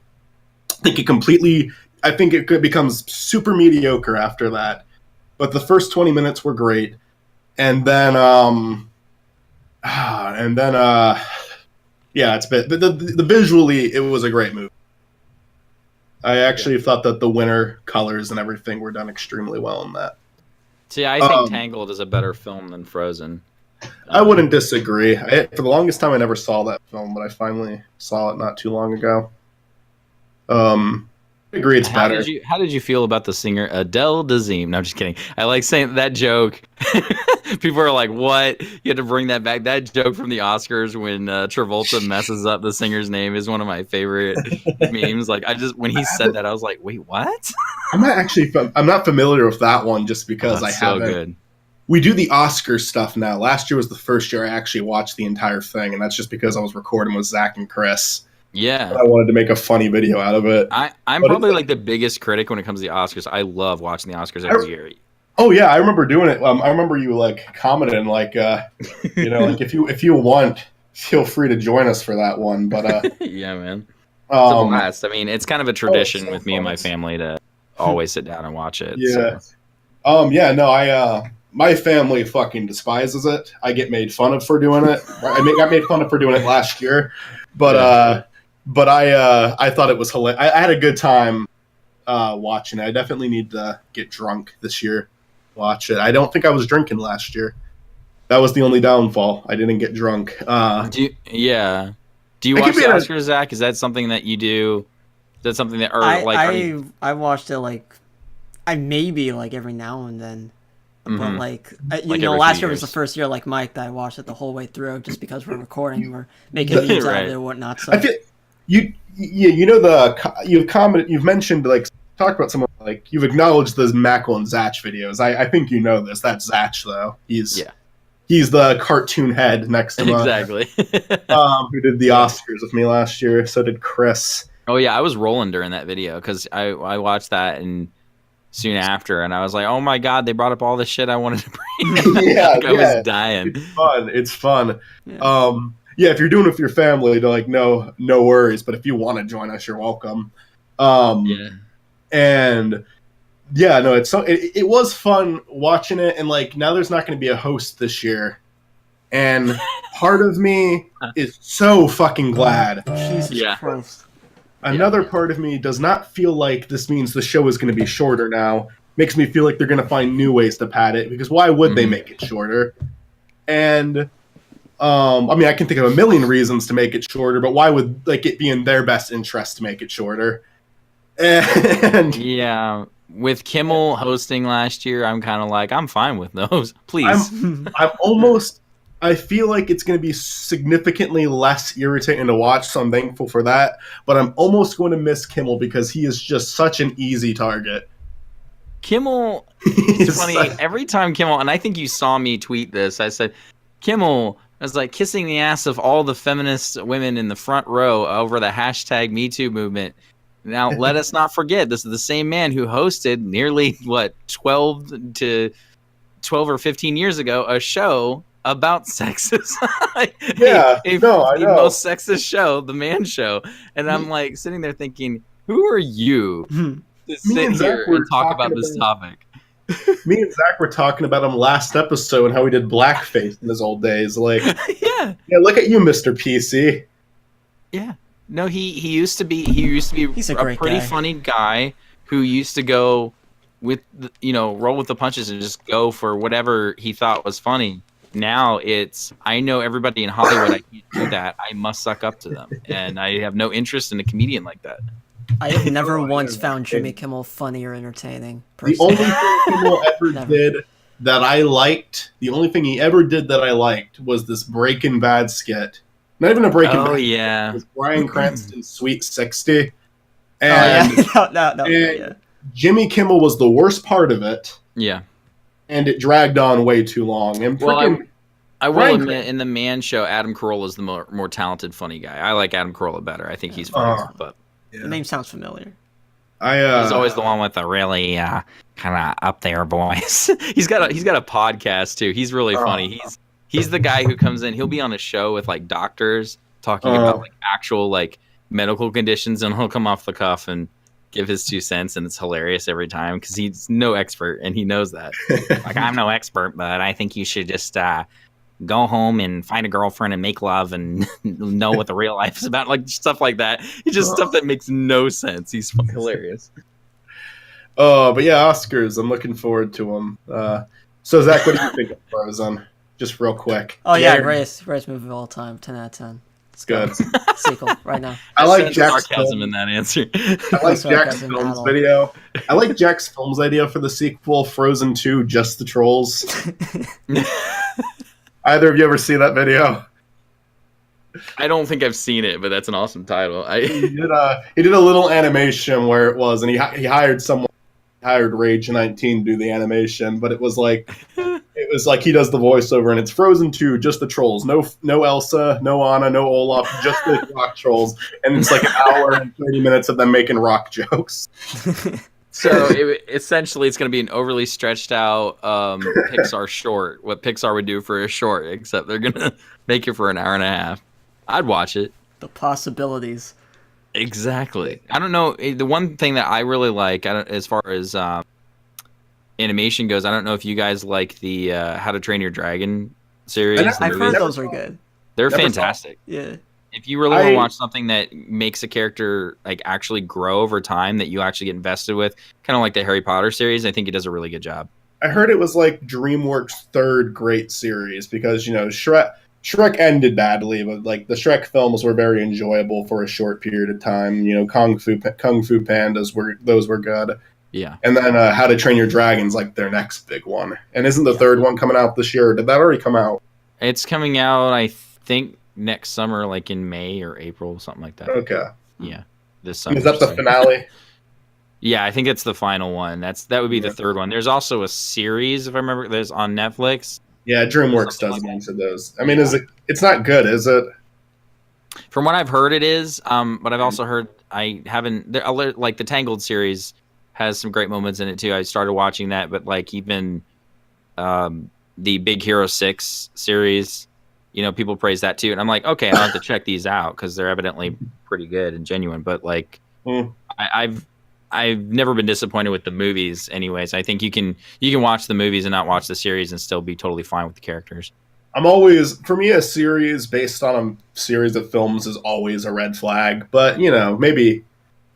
I think it becomes super mediocre after that. But the first 20 minutes were great. And then it's been, the visually, it was a great movie. I actually thought that the winter colors and everything were done extremely well in that. See, I think Tangled is a better film than Frozen. I wouldn't disagree. For the longest time, I never saw that film, but I finally saw it not too long ago. I agree it's better. How did you feel about the singer Adele Dazeem? No, I'm just kidding. I like saying that joke. People are like, what? You had to bring that back. That joke from the Oscars when Travolta messes up the singer's name is one of my favorite memes. Like, when he said that, I was like, wait, what? I'm not familiar with that one just because I haven't. So good. We do the Oscar stuff now. Last year was the first year I actually watched the entire thing, and that's just because I was recording with Zach and Chris. Yeah. I wanted to make a funny video out of it. I'm probably like the biggest critic when it comes to the Oscars. I love watching the Oscars every year. Oh yeah, I remember doing it. I remember you like commenting like, like if you want, feel free to join us for that one. But yeah, man, it's a blast. I mean, it's kind of a tradition with me and my family to always sit down and watch it. Yeah. So. My family fucking despises it. I get made fun of for doing it. I got made fun of for doing it last year, but I thought it was hilarious. I had a good time watching it. I definitely need to get drunk this year. Watch it. I don't think I was drinking last year. That was the only downfall. I didn't get drunk. Do you watch the Oscars, Zach? Is that something that you do? Is that something that I watched it I maybe every now and then. But last year was the first year like Mike that I watched it the whole way through just because we're recording, we're making memes out of it and whatnot. So I feel you've mentioned talked about some you've acknowledged the Mackle and Zach videos. I think you know this. That's Zach though. He's the cartoon head next to exactly. Who did the Oscars with me last year. So did Chris. Oh yeah, I was rolling during that video because I watched that and soon after, and I was like, oh my god, they brought up all the shit I wanted to bring. I was dying. It's fun. If you're doing it with your family, they're no worries, but if you want to join us, you're welcome. And it was fun watching it, and now there's not going to be a host this year, and part of me is so fucking glad. Jesus Christ. Another part of me does not feel like this means the show is going to be shorter now. Makes me feel like they're going to find new ways to pad it, because why would they make it shorter? And I can think of a million reasons to make it shorter, but why would it be in their best interest to make it shorter? And with Kimmel hosting last year, I'm kind of I'm fine with those. Please. I feel like it's going to be significantly less irritating to watch, so I'm thankful for that. But I'm almost going to miss Kimmel because he is just such an easy target. Kimmel is funny. Every time Kimmel, and I think you saw me tweet this, I said, Kimmel is kissing the ass of all the feminist women in the front row over the hashtag MeToo movement. Now, let us not forget, this is the same man who hosted nearly, 12 or 15 years ago, a show about sexism. I know. The most sexist show, the Man Show. And I'm sitting there thinking, who are you to sit here and talk about this topic? Me and Zach were talking about him last episode and how he did blackface in his old days. Look at you, Mr. PC. Yeah. No, he used to be he's a pretty funny guy who used to go with roll with the punches and just go for whatever he thought was funny. Now I know everybody in Hollywood. I can't do that. I must suck up to them, and I have no interest in a comedian like that. I have never once found Jimmy Kimmel funny or entertaining. The only thing Kimmel ever did that I liked, was this Breaking Bad skit. Not even a Breaking Bad. Oh yeah, it was Bryan Cranston's Sweet 60, and Jimmy Kimmel was the worst part of it. Yeah. And it dragged on way too long. And I will admit, in the Man Show, Adam Carolla is the more talented, funny guy. I like Adam Carolla better. I think he's funny. But the name sounds familiar. He's always the one with the really kind of up there voice. he's got a podcast too. He's really funny. He's the guy who comes in. He'll be on a show with doctors talking about actual medical conditions, and he'll come off the cuff and give his 2 cents, and it's hilarious every time because he's no expert and he knows that. I'm no expert, but I think you should just go home and find a girlfriend and make love and know what the real life is about, stuff like that. It's just stuff that makes no sense. He's hilarious. But yeah, Oscars. I'm looking forward to them. So Zach, what do you think of Frozen? Just real quick. Oh yeah, greatest movie of all time. 10 out of 10. It's good. Sequel right now. I like Jack's sarcasm in that answer. I like Jack's Films video. I like Jack's Films idea for the sequel, Frozen 2, Just the Trolls. Either of you ever see that video? I don't think I've seen it, but that's an awesome title. He did a little animation where it was, and he hired someone. Hired Rage 19 to do the animation, but it was like he does the voiceover, and it's Frozen 2, just the trolls. No Elsa, no Anna, no Olaf, just the rock trolls. And it's an hour and 30 minutes of them making rock jokes. So essentially it's going to be an overly stretched out Pixar short, what Pixar would do for a short, except they're going to make it for an hour and a half. I'd watch it. The possibilities. Exactly. I don't know. The one thing that I really like, as far as animation goes, I don't know if you guys like the How to Train Your Dragon series. I've heard those are good. They're fantastic. Yeah. If you really want to watch something that makes a character like actually grow over time, that you actually get invested with, kind of like the Harry Potter series, I think it does a really good job. I heard it was like DreamWorks' third great series because, Shrek ended badly, but like the Shrek films were very enjoyable for a short period of time. Kung Fu Pandas were good. Yeah. And then How to Train Your Dragon's like their next big one. And isn't the third one coming out this year? Or did that already come out? It's coming out, I think, next summer, like in May or April, something like that. Okay. Yeah. This summer. Is that the finale? Yeah, I think it's the final one. That would be the third one. There's also a series, if I remember, there's on Netflix. Yeah, DreamWorks does most of those. I mean, it's not good, is it? From what I've heard, it is. But I've also heard like the Tangled series has some great moments in it too. I started watching that, but like even the Big Hero 6 series, people praise that too, and I'm like, okay, I'll have to check these out because they're evidently pretty good and genuine. But like, I've never been disappointed with the movies. Anyways, I think you can watch the movies and not watch the series and still be totally fine with the characters. For me, a series based on a series of films is always a red flag. But maybe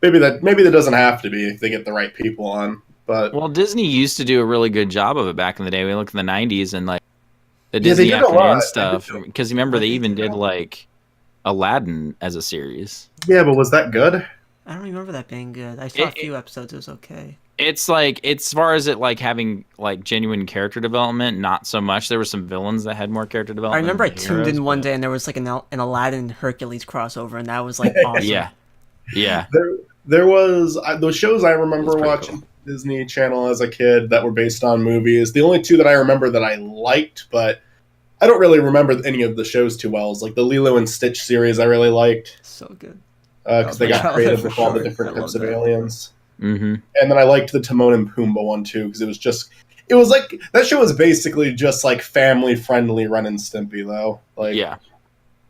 that doesn't have to be if they get the right people on. But Disney used to do a really good job of it back in the day. We look in the '90s and like the Disney Afternoon stuff, because remember they even did like Aladdin as a series. Yeah, but was that good? I don't remember that being good. I saw a few episodes. It was okay. It's like, as far as it like having like genuine character development, not so much. There were some villains that had more character development. I remember I tuned in one day and there was like an Aladdin Hercules crossover, and that was like awesome. Yeah. There was those shows I remember watching. Cool. Disney Channel as a kid that were based on movies. The only two that I remember that I liked, but I don't really remember any of the shows too well, is like the Lilo and Stitch series I really liked. So good. Because they got creative with all the different types of aliens. Mm-hmm. And then I liked the Timon and Pumbaa one too, because it was like, that show was basically just like family friendly Ren and Stimpy though.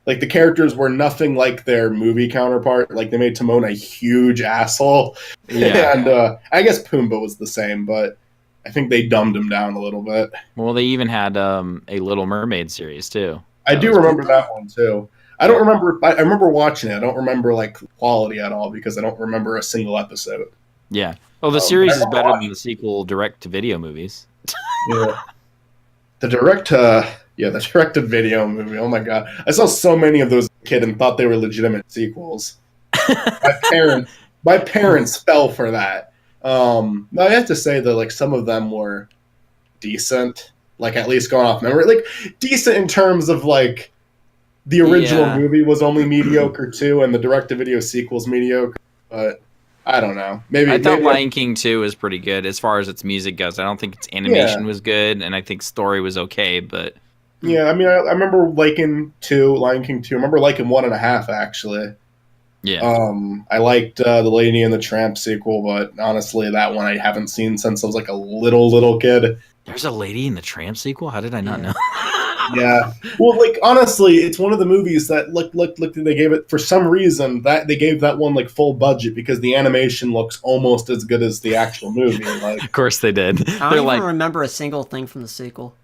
Like the characters were nothing like their movie counterpart. Like they made Timon a huge asshole. Yeah. And I guess Pumbaa was the same, but I think they dumbed him down a little bit. Well, they even had a Little Mermaid series too. I do remember that one too. I don't remember. I remember watching it. I don't remember like quality at all because I don't remember a single episode. Yeah. Well, the series is better than the sequel direct-to-video movies. Yeah. The direct-to-video movie. Oh my god, I saw so many of those as a kid and thought they were legitimate sequels. My parents fell for that. I have to say that like some of them were decent. Like at least going off memory, like decent in terms of like the original movie was only mediocre too, and the direct-to-video sequel's mediocre. But I don't know. Maybe I thought Lion King 2 is pretty good as far as its music goes. I don't think its animation was good, and I think story was okay, but yeah, I mean, I remember liking Lion King 2. I remember liking 1.5 actually. Yeah. I liked the Lady and the Tramp sequel, but honestly, that one I haven't seen since I was like a little kid. There's a Lady and the Tramp sequel? How did I not know? Yeah. Well, like honestly, it's one of the movies that look they gave it for some reason that they gave that one like full budget because the animation looks almost as good as the actual movie. Like, of course they did. I don't even remember a single thing from the sequel.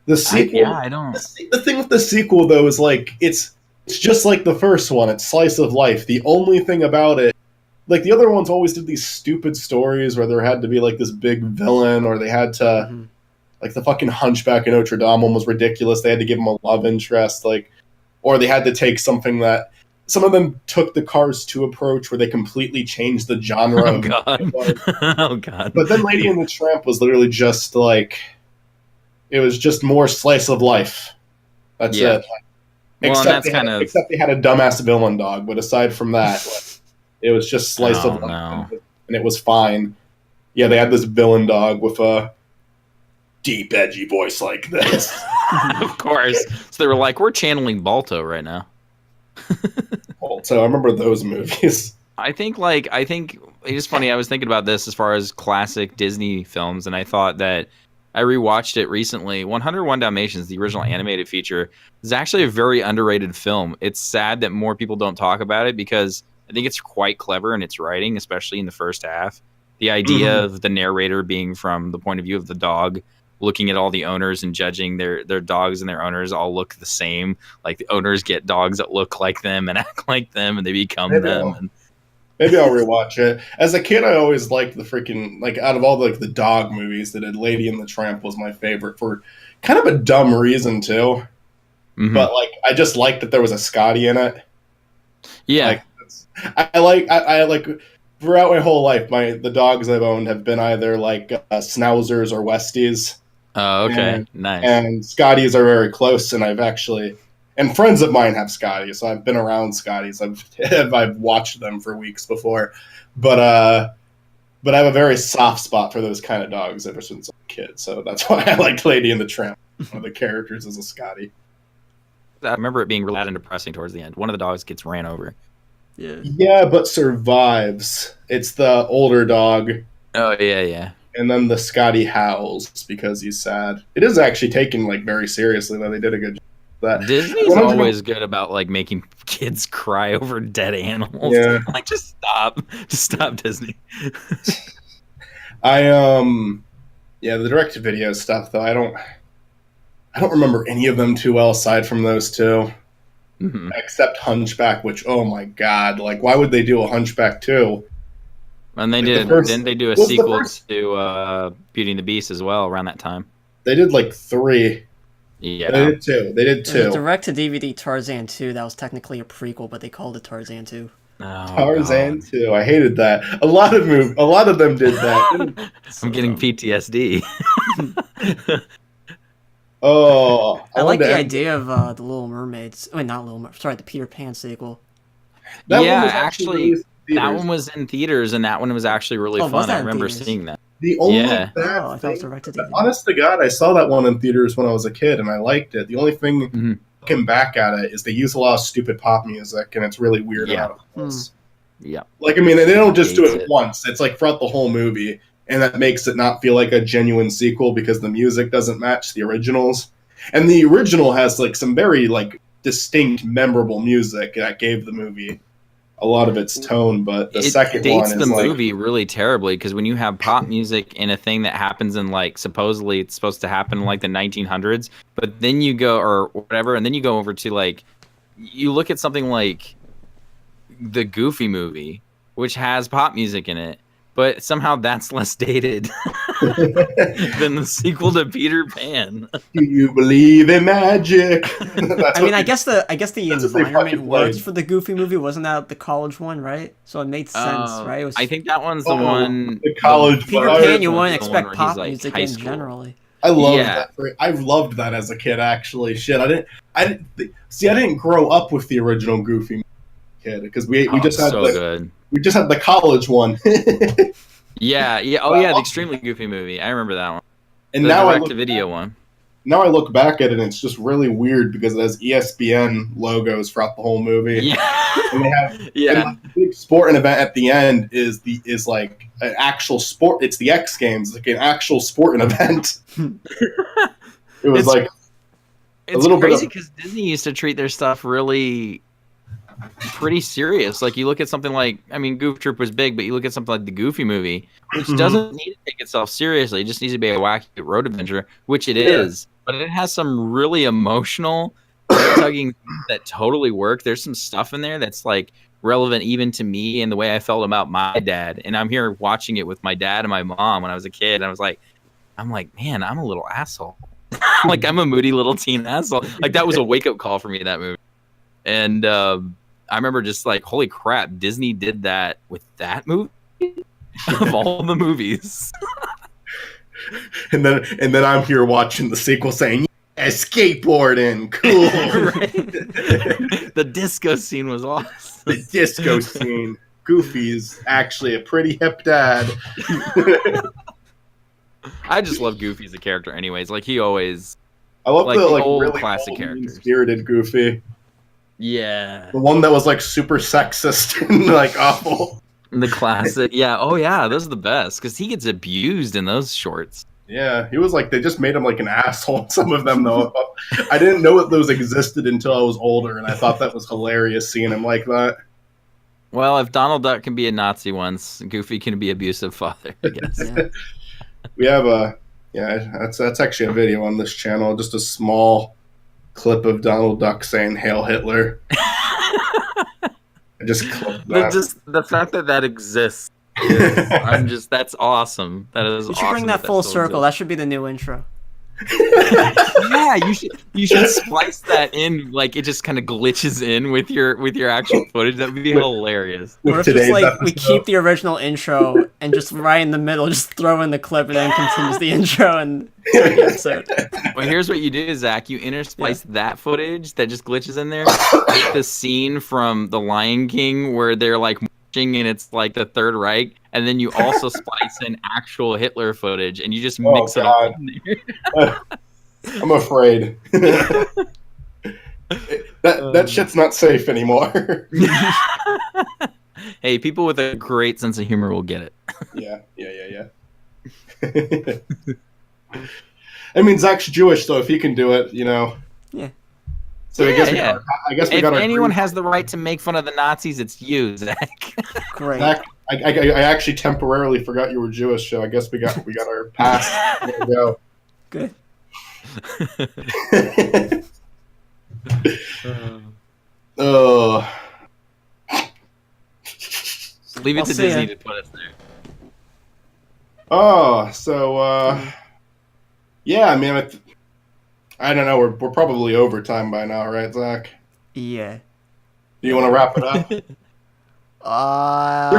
The sequel, I don't. The thing with the sequel though is like it's just like the first one. It's slice of life. The only thing about it, like the other ones, always did these stupid stories where there had to be like this big villain, or they had to. Mm-hmm. Like the fucking Hunchback of Notre Dame one was ridiculous. They had to give him a love interest, or they had to take something that some of them took the Cars 2 approach where they completely changed the genre. Oh god! Oh god! But then Lady and the Tramp was literally just like it was just more slice of life. That's it. Except they had a dumbass villain dog, but aside from that, it was just slice of life, and it was fine. Yeah, they had this villain dog with a deep, edgy voice like this. Of course. So they were like, we're channeling Balto right now. Balto, I remember those movies. I think it's funny, I was thinking about this as far as classic Disney films, and I thought that I rewatched it recently. 101 Dalmatians, the original animated feature, is actually a very underrated film. It's sad that more people don't talk about it because I think it's quite clever in its writing, especially in the first half. The idea of the narrator being from the point of view of the dog, looking at all the owners and judging their dogs, and their owners all look the same. Like the owners get dogs that look like them and act like them, and they become them. Maybe I'll rewatch it. As a kid, I always liked the freaking, like, out of all the dog movies that did, Lady and the Tramp was my favorite for kind of a dumb reason too. Mm-hmm. But like, I just liked that there was a Scotty in it. Yeah, I like throughout my whole life, the dogs I've owned have been either like Schnauzers or Westies. Oh, okay, nice. And Scotties are very close, and and friends of mine have Scotties, so I've been around Scotties. I've watched them for weeks before, but I have a very soft spot for those kind of dogs ever since I was a kid. So that's why I liked Lady and the Tramp. One of the characters is a Scotty. I remember it being really sad and depressing towards the end. One of the dogs gets ran over. Yeah, but survives. It's the older dog. Oh yeah. And then the Scotty howls because he's sad. It is actually taken like very seriously, though. They did a good job. That Disney's always good about like making kids cry over dead animals. Yeah. Like just stop Disney. The direct-to-video stuff though, I don't remember any of them too well aside from those two. Mm-hmm. Except Hunchback, which, oh my god, like why would they do a Hunchback 2? And didn't they do a sequel to Beauty and the Beast as well around that time? They did like 3. Yeah. They did 2. There's a direct-to-DVD Tarzan 2 that was technically a prequel, but they called it Tarzan 2. Oh, Tarzan 2. I hated that. A lot of them did that. I'm getting PTSD. Oh, I like the idea of the Little Mermaids. I mean, not Little Mermaids. Sorry, the Peter Pan sequel. That one was in theaters, and that one was actually really fun. I remember seeing that. The only bad thing, honest to God, I saw that one in theaters when I was a kid, and I liked it. The only thing, looking back at it, is they use a lot of stupid pop music, and it's really weird. Yeah. Yeah. Like, I mean, they don't just do it once. It's like throughout the whole movie, and that makes it not feel like a genuine sequel because the music doesn't match the originals. And the original has like some very like distinct, memorable music that gave the movie a lot of its tone, but the second one is the movie really terribly because when you have pop music in a thing that happens in like supposedly it's supposed to happen in like the 1900s, but then you go or whatever, and then you go over to like you look at something like the Goofy movie, which has pop music in it, but somehow that's less dated than the sequel to Peter Pan. Do you believe in magic? I guess the environment works for the Goofy movie. Wasn't that the college one, right? So it made sense, right? I think that one's the one. The college Peter Pan, you wouldn't expect pop music in generally. I love that. I loved that as a kid. Actually, shit. I didn't grow up with the original Goofy kid because we just had good. We just had the college one. Yeah. Oh, yeah, the Extremely Goofy movie. I remember that one. And the now direct-to-video one. Now I look back at it, and it's just really weird because it has ESPN logos throughout the whole movie. Yeah. And they have and the big sporting event at the end is like an actual sport. It's the X Games, like an actual sporting event. It was it's a little crazy because Disney used to treat their stuff really pretty serious. Like you look at something like, I mean, Goof Troop was big, but you look at something like the Goofy movie, which doesn't need to take itself seriously. It just needs to be a wacky road adventure, which it is. But it has some really emotional, tugging that totally work. There's some stuff in there that's like relevant even to me and the way I felt about my dad. And I'm here watching it with my dad and my mom when I was a kid. And I'm like, man, I'm a little asshole. Like I'm a moody little teen asshole. Like that was a wake up call for me, that movie. And I remember just like, holy crap, Disney did that with that movie of all the movies. and then I'm here watching the sequel saying, yeah, skateboarding, cool. The disco scene was awesome. The disco scene. Goofy's actually a pretty hip dad. I just love Goofy as a character anyways. Like he always I love like the like old really classic characters. Spirited Goofy. Yeah. The one that was like super sexist and like awful. The classic. Yeah. Oh yeah, those are the best because he gets abused in those shorts. Yeah, he was like, they just made him like an asshole. Some of them though. I didn't know that those existed until I was older, and I thought that was hilarious seeing him like that. Well, if Donald Duck can be a Nazi once, Goofy can be an abusive father, I guess. We have Yeah, that's actually a video on this channel. Just a small clip of Donald Duck saying "Hail Hitler." I just clipped that. The fact that exists. That's awesome. That is. You should bring that full circle. That should be the new intro. Yeah, you should splice that in, like it just kind of glitches in with your actual footage. That would be hilarious. Or if it's like we keep the original intro and just right in the middle, just throw in the clip and then continues the intro and the episode. Well, here's what you do, Zach. You intersplice that footage that just glitches in there with the scene from The Lion King where they're like marching and it's like the Third Reich, and then you also splice in actual Hitler footage and you just mix it all in there. I'm afraid. that shit's not safe anymore. Hey, people with a great sense of humor will get it. Yeah. I mean, Zach's Jewish, so if he can do it, Yeah. So I guess we got. If anyone has the right to make fun of the Nazis, it's you, Zach. Great. Zach, I actually temporarily forgot you were Jewish, so I guess we got our pass. There we go. Good. Leave it to Disney to put us there. Oh, so yeah, I mean, I don't know. We're probably overtime by now, right, Zach? Yeah. Do you want to wrap it up? Your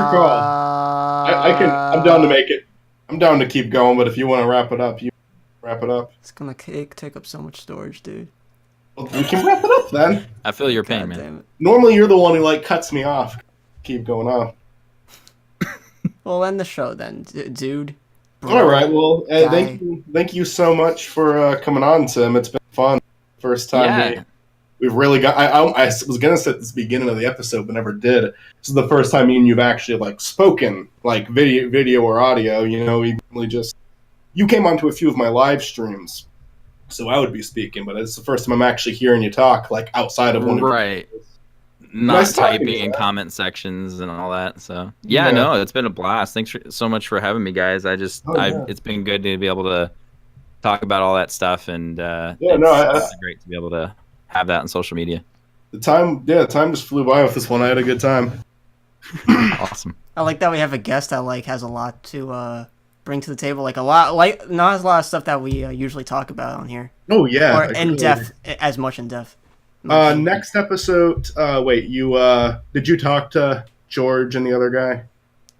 call. I'm down to make it. I'm down to keep going, but if you want to wrap it up, you wrap it up. It's gonna take up so much storage, dude. Well, we can wrap it up then. I feel your pain, man. Normally, you're the one who cuts me off. Keep going on. We'll end the show then, dude. All right. Well, thank you so much for coming on, Tim. It's been fun. First time we've really got. I was gonna say at the beginning of the episode, but never did. This is the first time me and you've actually spoken, video or audio. We really just. You came onto a few of my live streams, so I would be speaking, but it's the first time I'm actually hearing you talk, outside of one of right. Not typing in comment sections and all that. So no, it's been a blast. Thanks so much for having me, guys. It's been good to be able to talk about all that stuff, and it's great to be able to have that on social media. Time just flew by with this one. I had a good time. Awesome. I like that we have a guest that has a lot to bring to the table, not a lot of stuff that we usually talk about on here. Oh yeah, or in depth, as much in depth. Next episode. Wait, did you talk to George and the other guy?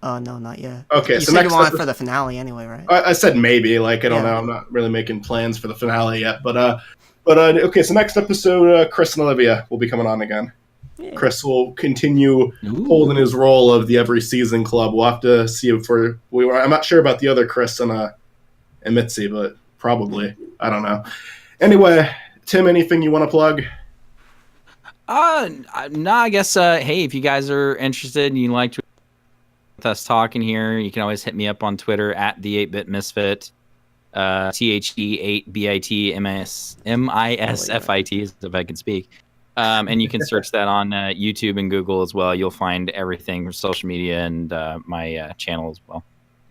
No, not yet. Okay, you said you want it for the finale anyway, right? I said maybe. I don't know. I'm not really making plans for the finale yet. But okay. So next episode, Chris and Olivia will be coming on again. Yeah. Chris will continue holding his role of the every season club. We'll have to see I'm not sure about the other Chris and Mitzi, but probably. I don't know. Anyway, Tim, anything you want to plug? No, I guess, hey, if you guys are interested and you like to with us talking here, you can always hit me up on Twitter at the 8-bit misfit, THE8BITMISFIT, if I can speak. And you can search that on YouTube and Google as well. You'll find everything from social media and my channel as well.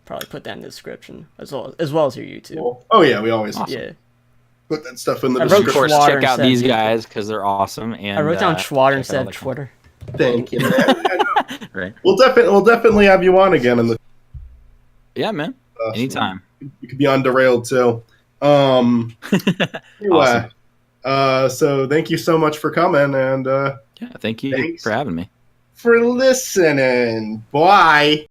Probably put that in the description as well as your YouTube. Cool. Oh yeah, we always put that stuff in the description. Of course, check out these guys because they're awesome. And I wrote down Schwatter instead of Twitter. Thank you, man. Right. We'll definitely have you on again Yeah, man. Anytime. You could be on Derailed too. Anyway. Awesome. So thank you so much for coming, and thank you for having me. For listening. Bye.